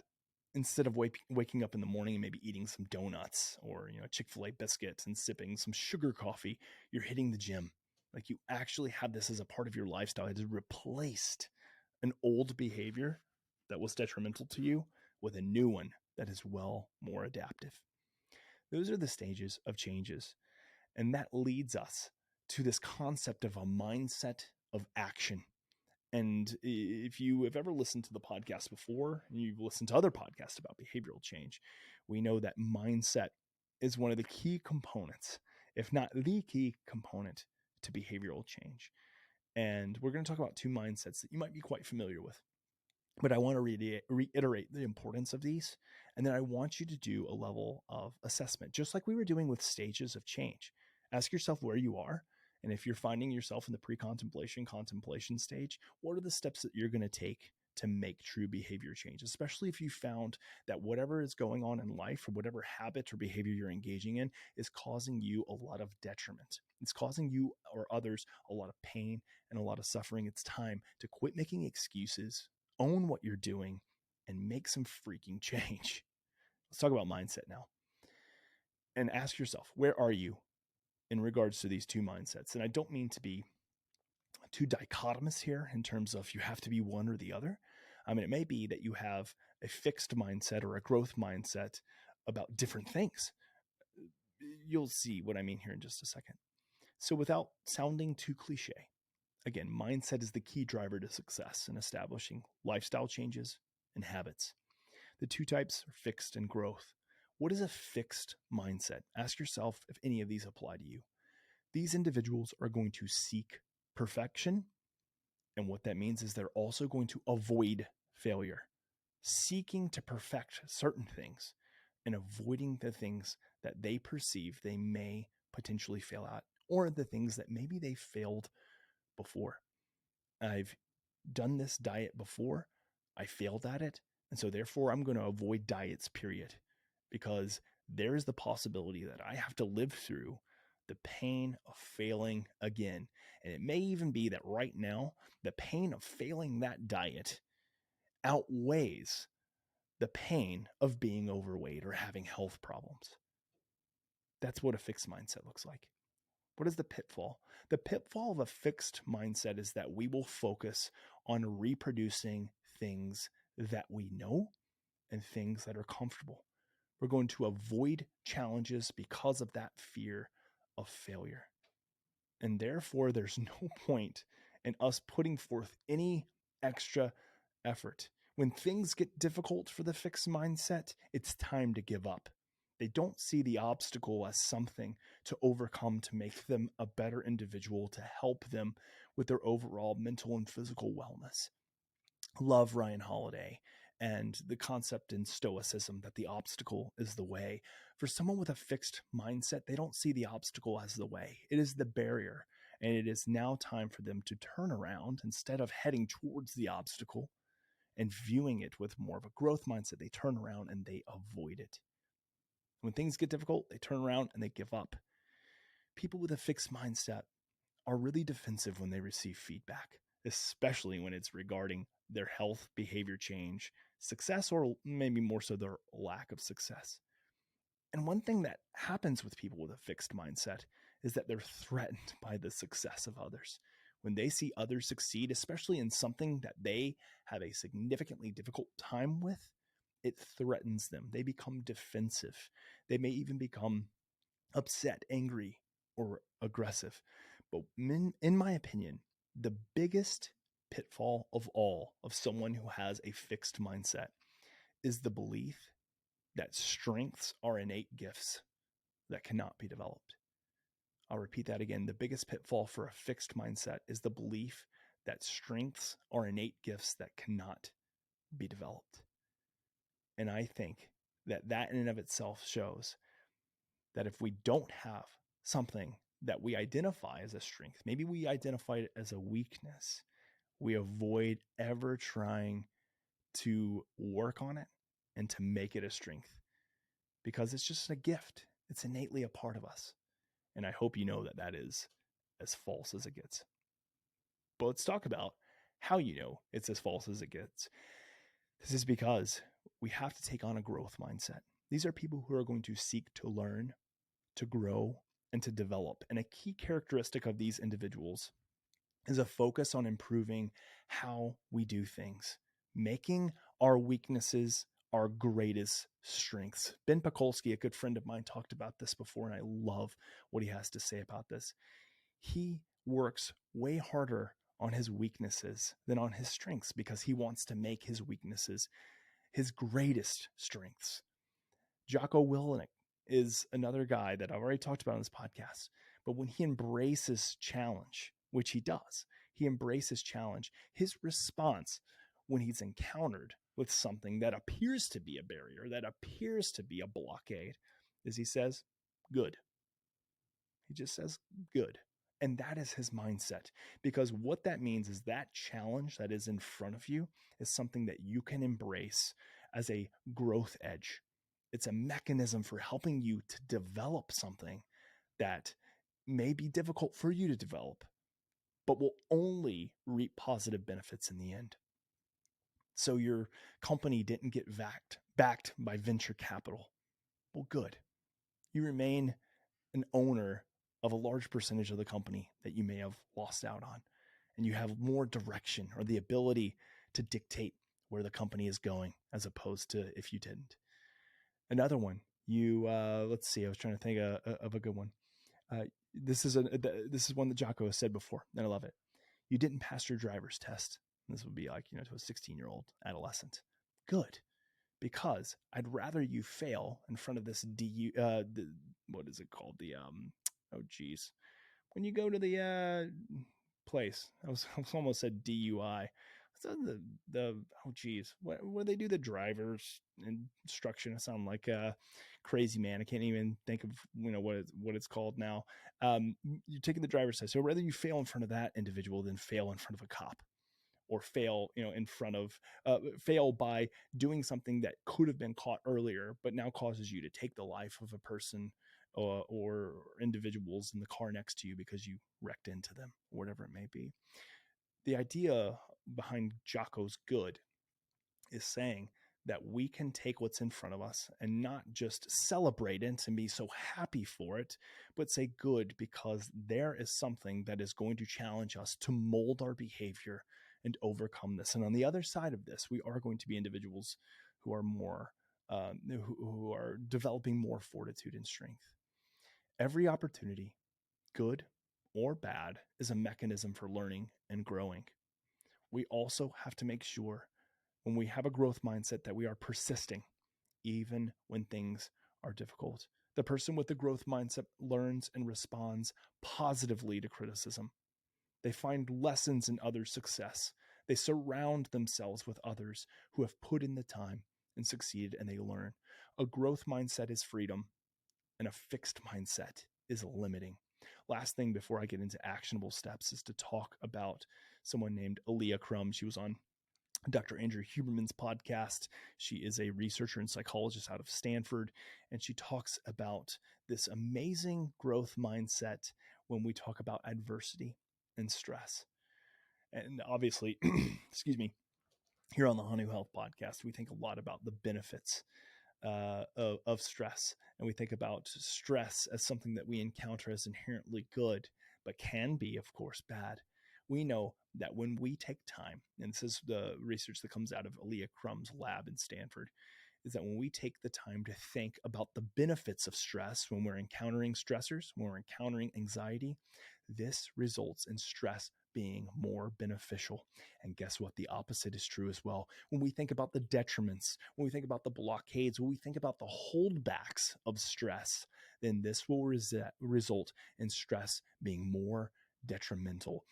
instead of waking up in the morning and maybe eating some donuts or a Chick-fil-A biscuit and sipping some sugar coffee, you're hitting the gym. Like you actually have this as a part of your lifestyle. It has replaced an old behavior that was detrimental to you with a new one that is well more adaptive. Those are the stages of changes. And that leads us to this concept of a mindset of action. And if you have ever listened to the podcast before, and you've listened to other podcasts about behavioral change, we know that mindset is one of the key components, if not the key component, to behavioral change. And we're going to talk about two mindsets that you might be quite familiar with. But I want to reiterate the importance of these. And then I want you to do a level of assessment, just like we were doing with stages of change. Ask yourself where you are. And if you're finding yourself in the contemplation stage, what are the steps that you're going to take to make true behavior change, especially if you found that whatever is going on in life or whatever habit or behavior you're engaging in is causing you a lot of detriment. It's causing you or others a lot of pain and a lot of suffering. It's time to quit making excuses, own what you're doing, and make some freaking change. Let's talk about mindset now. And ask yourself, where are you in regards to these two mindsets? And I don't mean to be too dichotomous here in terms of you have to be one or the other. I mean, it may be that you have a fixed mindset or a growth mindset about different things. You'll see what I mean here in just a second. So without sounding too cliche, again, mindset is the key driver to success in establishing lifestyle changes and habits. The two types are fixed and growth. What is a fixed mindset? Ask yourself if any of these apply to you. These individuals are going to seek perfection. And what that means is they're also going to avoid failure, seeking to perfect certain things and avoiding the things that they perceive they may potentially fail at, or the things that maybe they failed before. I've done this diet before. I failed at it. And so therefore I'm going to avoid diets, period, because there is the possibility that I have to live through the pain of failing again. And it may even be that right now, the pain of failing that diet outweighs the pain of being overweight or having health problems. That's what a fixed mindset looks like. What is the pitfall? The pitfall of a fixed mindset is that we will focus on reproducing things that we know and things that are comfortable. We're going to avoid challenges because of that fear of failure. And therefore, there's no point in us putting forth any extra effort. When things get difficult for the fixed mindset, it's time to give up. They don't see the obstacle as something to overcome to make them a better individual, to help them with their overall mental and physical wellness. Love Ryan Holiday and the concept in Stoicism that the obstacle is the way. For someone with a fixed mindset, they don't see the obstacle as the way. It is the barrier. And it is now time for them to turn around instead of heading towards the obstacle and viewing it with more of a growth mindset. They turn around and they avoid it. When things get difficult, they turn around and they give up. People with a fixed mindset are really defensive when they receive feedback, especially when it's regarding their health, behavior change, success, or maybe more so their lack of success. And one thing that happens with people with a fixed mindset is that they're threatened by the success of others. When they see others succeed, especially in something that they have a significantly difficult time with, it threatens them. They become defensive. They may even become upset, angry, or aggressive. But in my opinion, the biggest pitfall of all of someone who has a fixed mindset is the belief that strengths are innate gifts that cannot be developed. I'll repeat that again. The biggest pitfall for a fixed mindset is the belief that strengths are innate gifts that cannot be developed. And I think that in and of itself shows that if we don't have something that we identify as a strength, maybe we identify it as a weakness, we avoid ever trying to work on it and to make it a strength because it's just a gift. It's innately a part of us. And I hope you know that that is as false as it gets. But let's talk about how you know it's as false as it gets. This is because we have to take on a growth mindset. These are people who are going to seek to learn, to grow, and to develop. And a key characteristic of these individuals is a focus on improving how we do things, making our weaknesses our greatest strengths. Ben Pakulski, a good friend of mine, talked about this before, and I love what he has to say about this. He works way harder on his weaknesses than on his strengths because he wants to make his weaknesses his greatest strengths. Jocko Willink is another guy that I've already talked about on this podcast. But when he embraces challenge, which he does, he embraces challenge, his response when he's encountered with something that appears to be a barrier, that appears to be a blockade, is he says, good. He just says, good. And that is his mindset, because what that means is that challenge that is in front of you is something that you can embrace as a growth edge. It's a mechanism for helping you to develop something that may be difficult for you to develop, but will only reap positive benefits in the end. So your company didn't get backed by venture capital. Well, good. You remain an owner of a large percentage of the company that you may have lost out on. And you have more direction or the ability to dictate where the company is going as opposed to if you didn't. Another one, let's see, I was trying to think of a good one. This is one that Jocko has said before, and I love it. You didn't pass your driver's test. This would be like, to a 16-year-old adolescent. Good. Because I'd rather you fail in front of this what is it called? When you go to the place, I was almost said DUI. Where they do the driver's instruction? I sound like a crazy man. I can't even think of what it's called now. You're taking the driver's test, so rather you fail in front of that individual than fail in front of a cop, or fail fail by doing something that could have been caught earlier, but now causes you to take the life of a person or individuals in the car next to you because you wrecked into them, or whatever it may be. The idea behind Jocko's good is saying that we can take what's in front of us and not just celebrate it and be so happy for it, but say good because there is something that is going to challenge us to mold our behavior and overcome this. And on the other side of this, we are going to be individuals who are more, who are developing more fortitude and strength. Every opportunity, good or bad, is a mechanism for learning and growing. We also have to make sure when we have a growth mindset that we are persisting, even when things are difficult. The person with the growth mindset learns and responds positively to criticism. They find lessons in others' success. They surround themselves with others who have put in the time and succeeded, and they learn. A growth mindset is freedom, and a fixed mindset is limiting. Last thing before I get into actionable steps is to talk about someone named Aaliyah Crum. She was on Dr. Andrew Huberman's podcast. She is a researcher and psychologist out of Stanford, and she talks about this amazing growth mindset when we talk about adversity and stress. And obviously, excuse me, here on the Hanu Health podcast, we think a lot about the benefits of stress. And we think about stress as something that we encounter as inherently good, but can be, of course, bad. We know that when we take time, and this is the research that comes out of Aaliyah Crum's lab in Stanford, is that when we take the time to think about the benefits of stress, when we're encountering stressors, when we're encountering anxiety, this results in stress being more beneficial. And guess what? The opposite is true as well. When we think about the detriments, when we think about the blockades, when we think about the holdbacks of stress, then this will result in stress being more detrimental.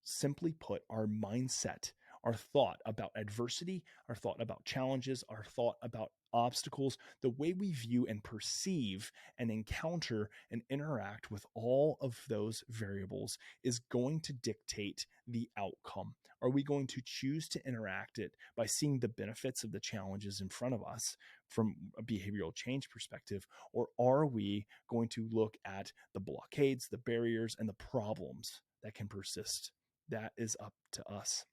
Simply put, our mindset, our thought about adversity, our thought about challenges, our thought about obstacles, the way we view and perceive and encounter and interact with all of those variables is going to dictate the outcome. Are we going to choose to interact it by seeing the benefits of the challenges in front of us from a behavioral change perspective, or are we going to look at the blockades, the barriers, and the problems that can persist? That is up to us.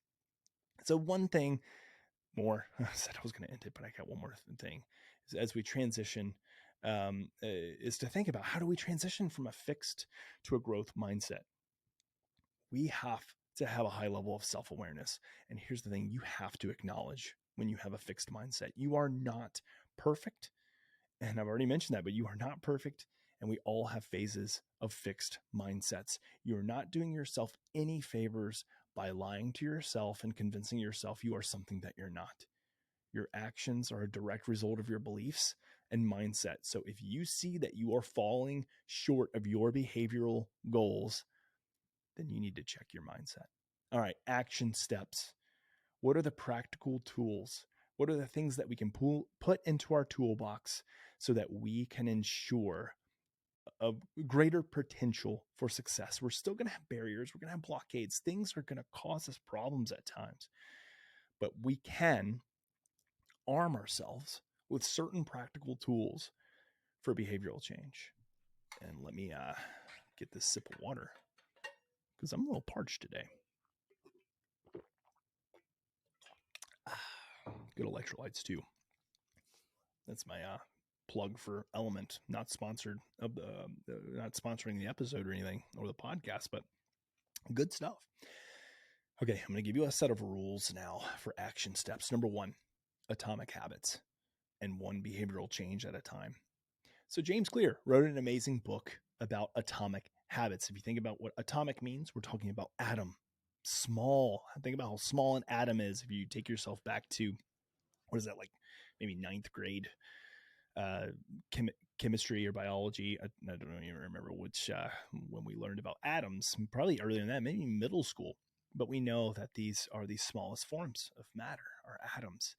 So one thing more, I said I was going to end it, but I got one more thing, is as we transition, is to think about how do we transition from a fixed to a growth mindset. We have to have a high level of self-awareness. And here's the thing, you have to acknowledge when you have a fixed mindset. You are not perfect. And I've already mentioned that, but you are not perfect. And we all have phases of fixed mindsets. You're not doing yourself any favors by lying to yourself and convincing yourself you are something that you're not. Your actions are a direct result of your beliefs and mindset. So if you see that you are falling short of your behavioral goals, then you need to check your mindset. All right, action steps. What are the practical tools? What are the things that we can put into our toolbox so that we can ensure a greater potential for success? We're still going to have barriers. We're going to have blockades. Things are going to cause us problems at times. But we can arm ourselves with certain practical tools for behavioral change. And let me get this sip of water because I'm a little parched today. Good electrolytes too. That's my plug for Element. Not sponsored of not sponsoring the episode or anything or the podcast, but good stuff. Okay, I'm going to give you a set of rules now for action steps. Number 1, atomic habits, and one behavioral change at a time. So James Clear wrote an amazing book about atomic habits. If you think about what atomic means, we're talking about atom, small. Think about how small an atom is. If you take yourself back to, what is that, like maybe 9th grade chemistry or biology. I don't even remember which, when we learned about atoms, probably earlier than that, maybe middle school. But we know that these are the smallest forms of matter, are atoms.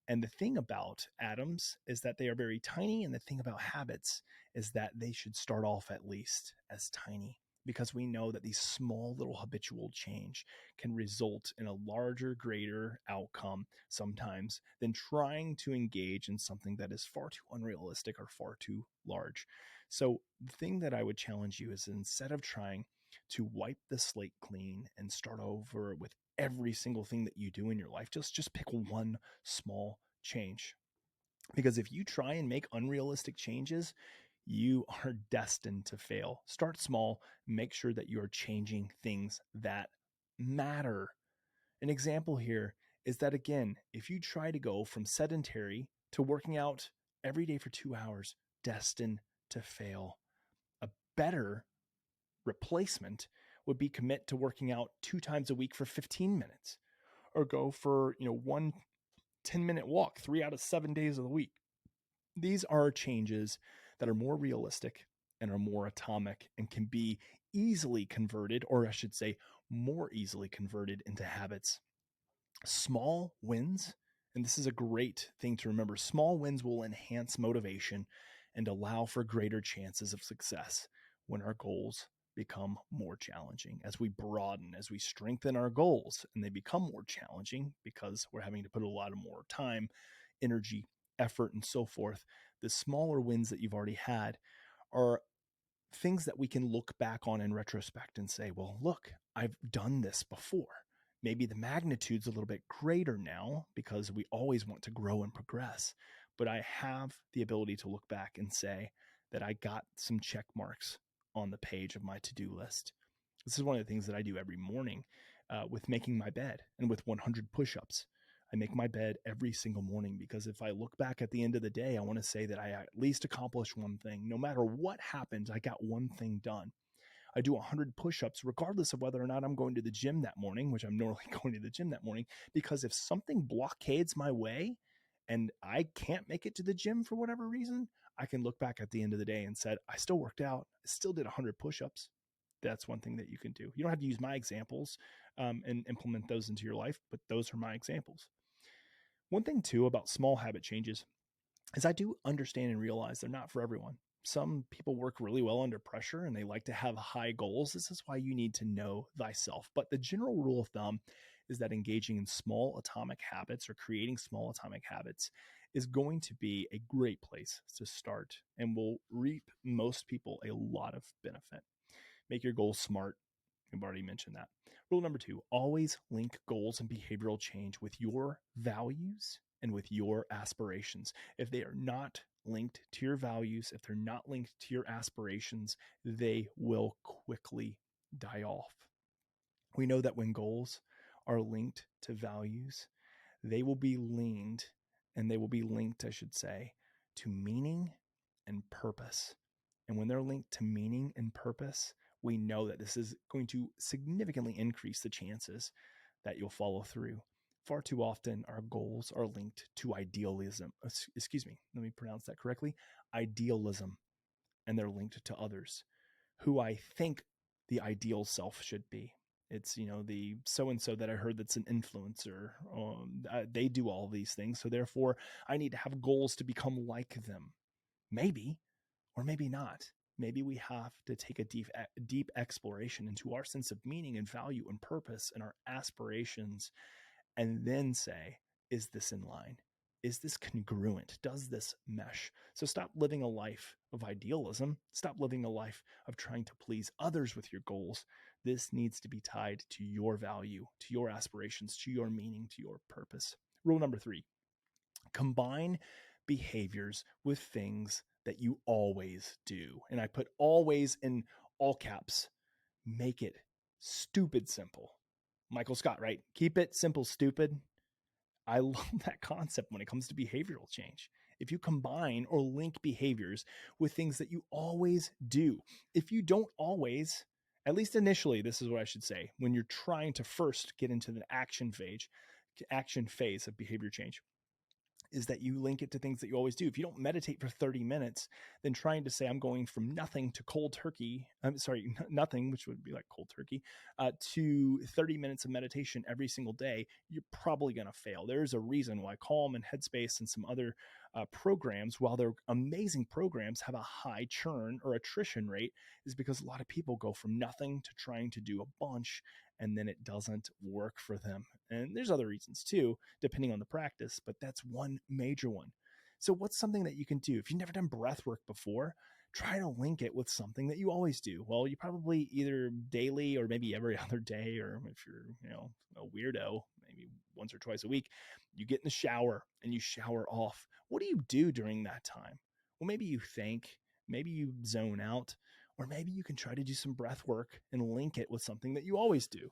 And the thing about atoms is that they are very tiny. And the thing about habits is that they should start off at least as tiny, because we know that these small little habitual change can result in a larger, greater outcome sometimes than trying to engage in something that is far too unrealistic or far too large. So the thing that I would challenge you is, instead of trying to wipe the slate clean and start over with every single thing that you do in your life, just pick one small change. Because if you try and make unrealistic changes, you are destined to fail. Start small, make sure that you are changing things that matter. An example here is that, again, if you try to go from sedentary to working out every day for 2 hours, destined to fail. A better replacement would be commit to working out 2 times a week for 15 minutes, or go for, one 10-minute walk 3 out of 7 days of the week. These are changes that are more realistic and are more atomic and can be easily converted, or I should say more easily converted, into habits. Small wins, and this is a great thing to remember, small wins will enhance motivation and allow for greater chances of success when our goals become more challenging. As we broaden, as we strengthen our goals, and they become more challenging because we're having to put a lot of more time, energy, effort, and so forth, the smaller wins that you've already had are things that we can look back on in retrospect and say, well, look, I've done this before. Maybe the magnitude's a little bit greater now because we always want to grow and progress. But I have the ability to look back and say that I got some check marks on the page of my to-do list. This is one of the things that I do every morning with making my bed and with 100 push-ups. I make my bed every single morning because if I look back at the end of the day, I want to say that I at least accomplished one thing. No matter what happens, I got one thing done. I do 100 push-ups regardless of whether or not I'm going to the gym that morning, which I'm normally going to the gym that morning, because if something blockades my way and I can't make it to the gym for whatever reason, I can look back at the end of the day and said, I still worked out. I still did 100 push-ups. That's one thing that you can do. You don't have to use my examples and implement those into your life, but those are my examples. One thing too about small habit changes is I do understand and realize they're not for everyone. Some people work really well under pressure and they like to have high goals. This is why you need to know thyself. But the general rule of thumb is that engaging in small atomic habits or creating small atomic habits is going to be a great place to start and will reap most people a lot of benefit. Make your goals smart. I've already mentioned that. Rule number 2, always link goals and behavioral change with your values and with your aspirations. If they are not linked to your values, if they're not linked to your aspirations, they will quickly die off. We know that when goals are linked to values, they will be linked, I should say, to meaning and purpose. And when they're linked to meaning and purpose, we know that this is going to significantly increase the chances that you'll follow through. Far too often, our goals are linked to idealism. Excuse me, let me pronounce that correctly. Idealism. And they're linked to others who I think the ideal self should be. It's, the so-and-so that I heard that's an influencer. They do all these things. So therefore, I need to have goals to become like them. Maybe, or maybe not. Maybe we have to take a deep exploration into our sense of meaning and value and purpose and our aspirations, and then say, is this in line? Is this congruent? Does this mesh? So stop living a life of idealism. Stop living a life of trying to please others with your goals. This needs to be tied to your value, to your aspirations, to your meaning, to your purpose. Rule number 3, combine behaviors with things that you always do. And I put always in all caps. Make it stupid simple. Michael Scott, right? Keep it simple, stupid. I love that concept when it comes to behavioral change. If you combine or link behaviors with things that you always do, if you don't always, at least initially, this is what I should say, when you're trying to first get into the action phase of behavior change, is that you link it to things that you always do. If you don't meditate for 30 minutes, then trying to say I'm going from nothing to cold turkey, nothing, which would be like cold turkey, to 30 minutes of meditation every single day, you're probably going to fail. There's a reason why Calm and Headspace and some other programs, while they're amazing programs, have a high churn or attrition rate, is because a lot of people go from nothing to trying to do a bunch, and then it doesn't work for them. And there's other reasons too, depending on the practice, but that's one major one. So what's something that you can do? If you've never done breath work before, try to link it with something that you always do. Well, you probably either daily or maybe every other day, or if you're, a weirdo, maybe once or twice a week, you get in the shower and you shower off. What do you do during that time? Well, maybe you think, maybe you zone out, or maybe you can try to do some breath work and link it with something that you always do.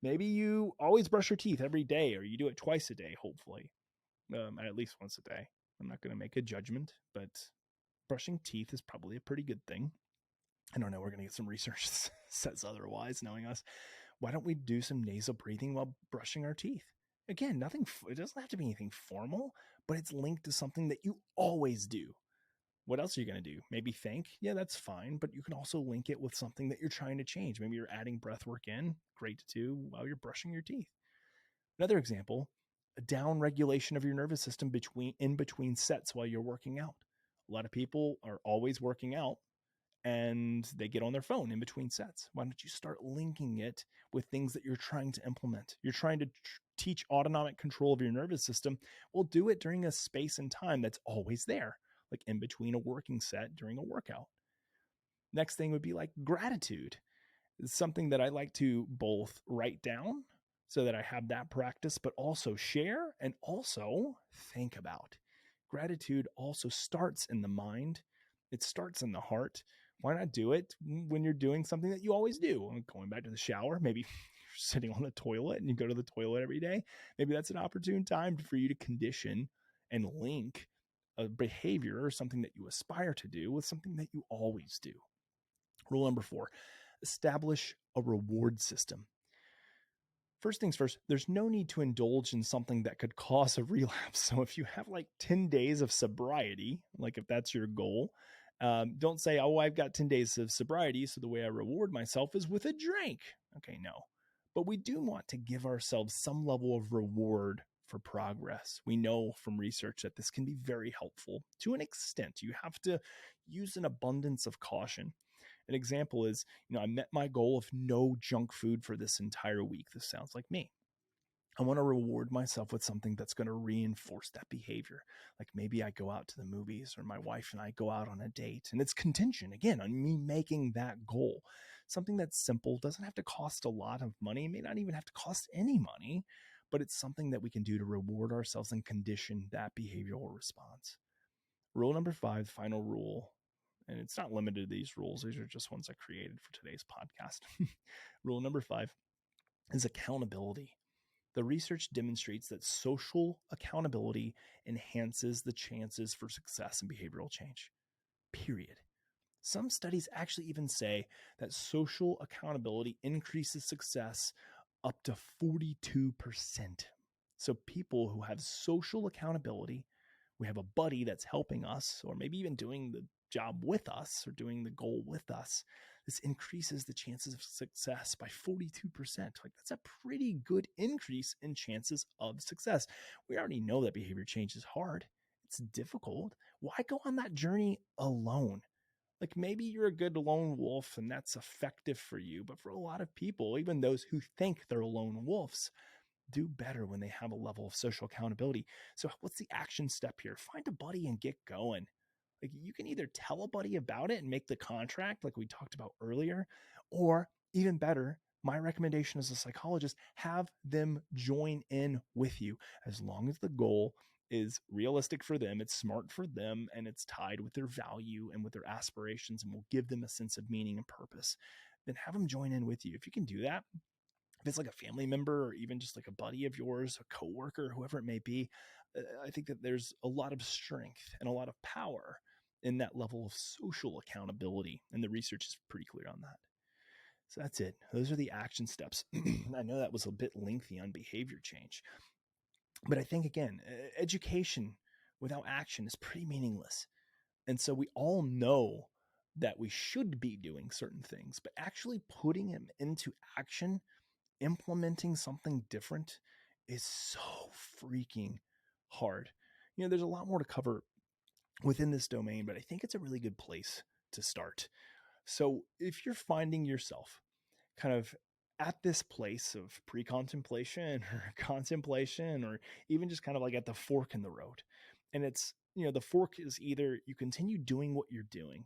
Maybe you always brush your teeth every day, or you do it twice a day, hopefully, at least once a day. I'm not going to make a judgment, but brushing teeth is probably a pretty good thing. I don't know. We're going to get some research that says otherwise, knowing us. Why don't we do some nasal breathing while brushing our teeth? Again, it doesn't have to be anything formal, but it's linked to something that you always do. What else are you going to do? Maybe think, yeah, that's fine, but you can also link it with something that you're trying to change. Maybe you're adding breath work in, great to do while you're brushing your teeth. Another example, a down regulation of your nervous system in between sets while you're working out. A lot of people are always working out and they get on their phone in between sets. Why don't you start linking it with things that you're trying to implement? You're trying to teach autonomic control of your nervous system. Well, do it during a space and time that's always there, like in between a working set during a workout. Next thing would be like gratitude. It's something that I like to both write down so that I have that practice, but also share and also think about. Gratitude also starts in the mind. It starts in the heart. Why not do it when you're doing something that you always do? Going back to the shower, maybe you're sitting on the toilet and you go to the toilet every day. Maybe that's an opportune time for you to condition and link a behavior or something that you aspire to do with something that you always do. Rule number 4, establish a reward system. First things first, there's no need to indulge in something that could cause a relapse. So if you have like 10 days of sobriety, like if that's your goal, Don't say, oh, I've got 10 days of sobriety, so the way I reward myself is with a drink. Okay, no. But we do want to give ourselves some level of reward for progress. We know from research that this can be very helpful to an extent. You have to use an abundance of caution. An example is, I met my goal of no junk food for this entire week. This sounds like me. I want to reward myself with something that's going to reinforce that behavior. Like maybe I go out to the movies, or my wife and I go out on a date, and it's contingent again on me making that goal. Something that's simple, doesn't have to cost a lot of money, may not even have to cost any money, but it's something that we can do to reward ourselves and condition that behavioral response. Rule number 5, final rule, and it's not limited to these rules. These are just ones I created for today's podcast. Rule number 5 is accountability. The research demonstrates that social accountability enhances the chances for success in behavioral change. Period. Some studies actually even say that social accountability increases success up to 42%. So people who have social accountability, we have a buddy that's helping us, or maybe even doing the job with us or doing the goal with us, this increases the chances of success by 42%. Like, that's a pretty good increase in chances of success. We already know that behavior change is hard. It's difficult. Why go on that journey alone? Like, maybe you're a good lone wolf and that's effective for you, but for a lot of people, even those who think they're lone wolves, do better when they have a level of social accountability. So what's the action step here? Find a buddy and get going. Like, you can either tell a buddy about it and make the contract like we talked about earlier, or even better, my recommendation as a psychologist, have them join in with you. As long as the goal is realistic for them, it's smart for them, and it's tied with their value and with their aspirations and will give them a sense of meaning and purpose, then have them join in with you. If you can do that, if it's like a family member or even just like a buddy of yours, a coworker, whoever it may be, I think that there's a lot of strength and a lot of power in that level of social accountability. And the research is pretty clear on that. So that's it. Those are the action steps. I know that was a bit lengthy on behavior change, but I think, again, education without action is pretty meaningless. And so we all know that we should be doing certain things, but actually putting them into action, implementing something different, is so freaking hard. There's a lot more to cover within this domain, but I think it's a really good place to start. So if you're finding yourself kind of at this place of pre-contemplation or contemplation, or even just kind of like at the fork in the road, and it's, the fork is either you continue doing what you're doing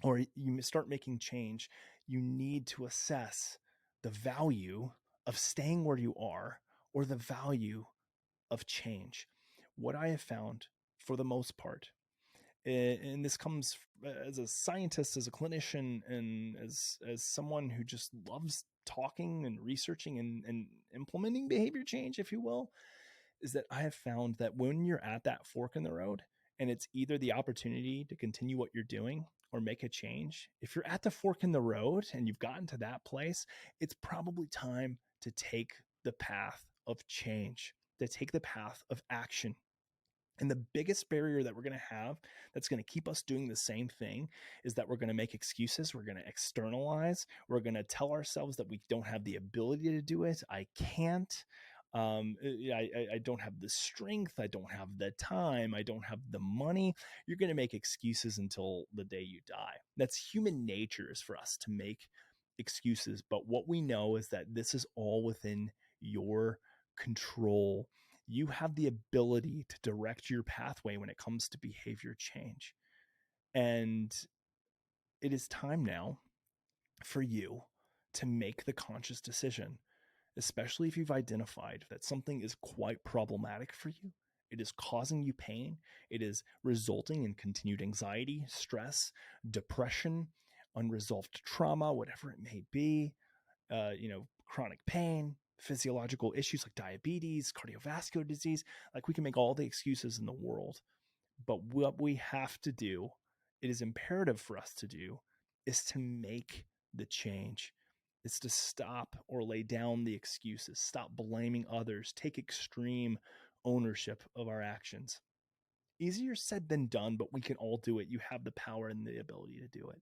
or you start making change, you need to assess the value of staying where you are or the value of change. What I have found for the most part, and this comes as a scientist, as a clinician, and as someone who just loves talking and researching and implementing behavior change, if you will, is that I have found that when you're at that fork in the road and it's either the opportunity to continue what you're doing or make a change, if you're at the fork in the road and you've gotten to that place, it's probably time to take the path of change, to take the path of action. And the biggest barrier that we're going to have that's going to keep us doing the same thing is that we're going to make excuses. We're going to externalize. We're going to tell ourselves that we don't have the ability to do it. I can't. I don't have the strength. I don't have the time. I don't have the money. You're going to make excuses until the day you die. That's human nature, is for us to make excuses. But what we know is that this is all within your control. You have the ability to direct your pathway when it comes to behavior change. And it is time now for you to make the conscious decision, especially if you've identified that something is quite problematic for you. It is causing you pain. It is resulting in continued anxiety, stress, depression, unresolved trauma, whatever it may be, chronic pain, physiological issues like diabetes, cardiovascular disease. Like, we can make all the excuses in the world, but what we have to do, it is imperative for us to do, is to make the change. It's to stop or lay down the excuses, stop blaming others, take extreme ownership of our actions. Easier said than done, but we can all do it. You have the power and the ability to do it.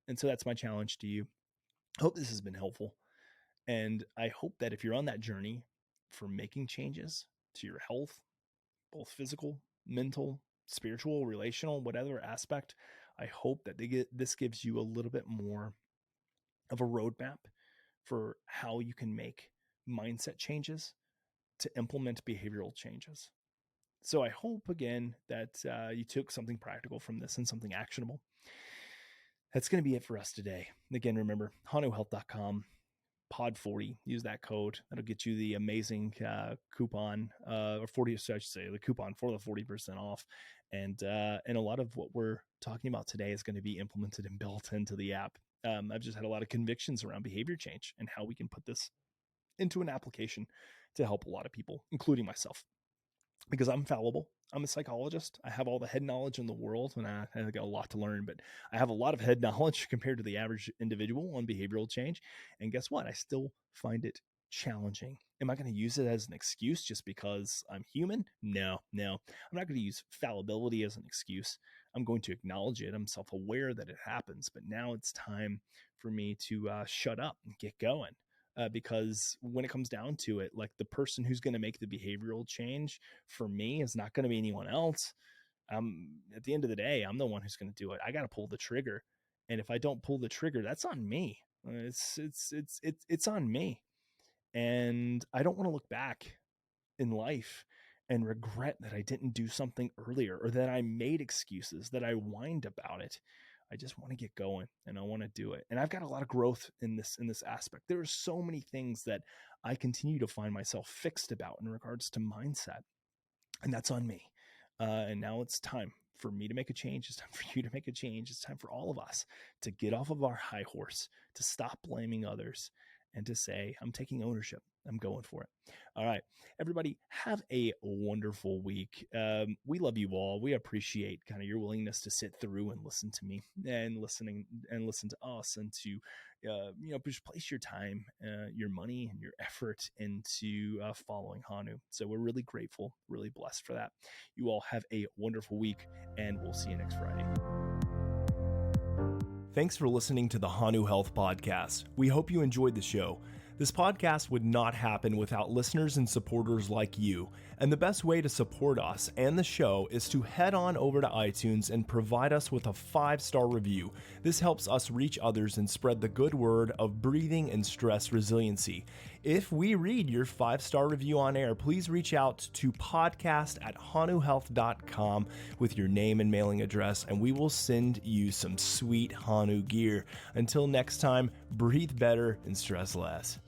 And so that's my challenge to you. I hope this has been helpful. And I hope that if you're on that journey for making changes to your health, both physical, mental, spiritual, relational, whatever aspect, I hope that this gives you a little bit more of a roadmap for how you can make mindset changes to implement behavioral changes. So I hope, again, that you took something practical from this and something actionable. That's going to be it for us today. Again, remember, hanuhealth.com, pod40. Use that code. That'll get you the amazing coupon, or 40, so I should say, the coupon for the 40% off. And a lot of what we're talking about today is going to be implemented and built into the app. I've just had a lot of convictions around behavior change and how we can put this into an application to help a lot of people, including myself. Because I'm fallible. I'm a psychologist. I have all the head knowledge in the world, and I got a lot to learn, but I have a lot of head knowledge compared to the average individual on behavioral change. And guess what? I still find it challenging. Am I going to use it as an excuse just because I'm human? No. I'm not going to use fallibility as an excuse. I'm going to acknowledge it. I'm self-aware that it happens, but now it's time for me to shut up and get going. Because when it comes down to it, like, the person who's going to make the behavioral change for me is not going to be anyone else. At the end of the day, I'm the one who's going to do it. I got to pull the trigger. And if I don't pull the trigger, that's on me. It's on me. And I don't want to look back in life and regret that I didn't do something earlier, or that I made excuses, that I whined about it. I just want to get going, and I want to do it. And I've got a lot of growth in this aspect. There are so many things that I continue to find myself fixed about in regards to mindset, and that's on me. And now it's time for me to make a change. It's time for you to make a change. It's time for all of us to get off of our high horse, to stop blaming others, and to say, I'm taking ownership. I'm going for it. All right, everybody, have a wonderful week. We love you all. We appreciate kind of your willingness to sit through and listen to me and listen to us, and to, just place your time, your money, and your effort into following Hanu. So we're really grateful, really blessed for that. You all have a wonderful week, and we'll see you next Friday. Thanks for listening to the Hanu Health Podcast. We hope you enjoyed the show. This podcast would not happen without listeners and supporters like you. And the best way to support us and the show is to head on over to iTunes and provide us with a 5-star review. This helps us reach others and spread the good word of breathing and stress resiliency. If we read your 5-star review on air, please reach out to podcast@hanuhealth.com with your name and mailing address, and we will send you some sweet Hanu gear. Until next time, breathe better and stress less.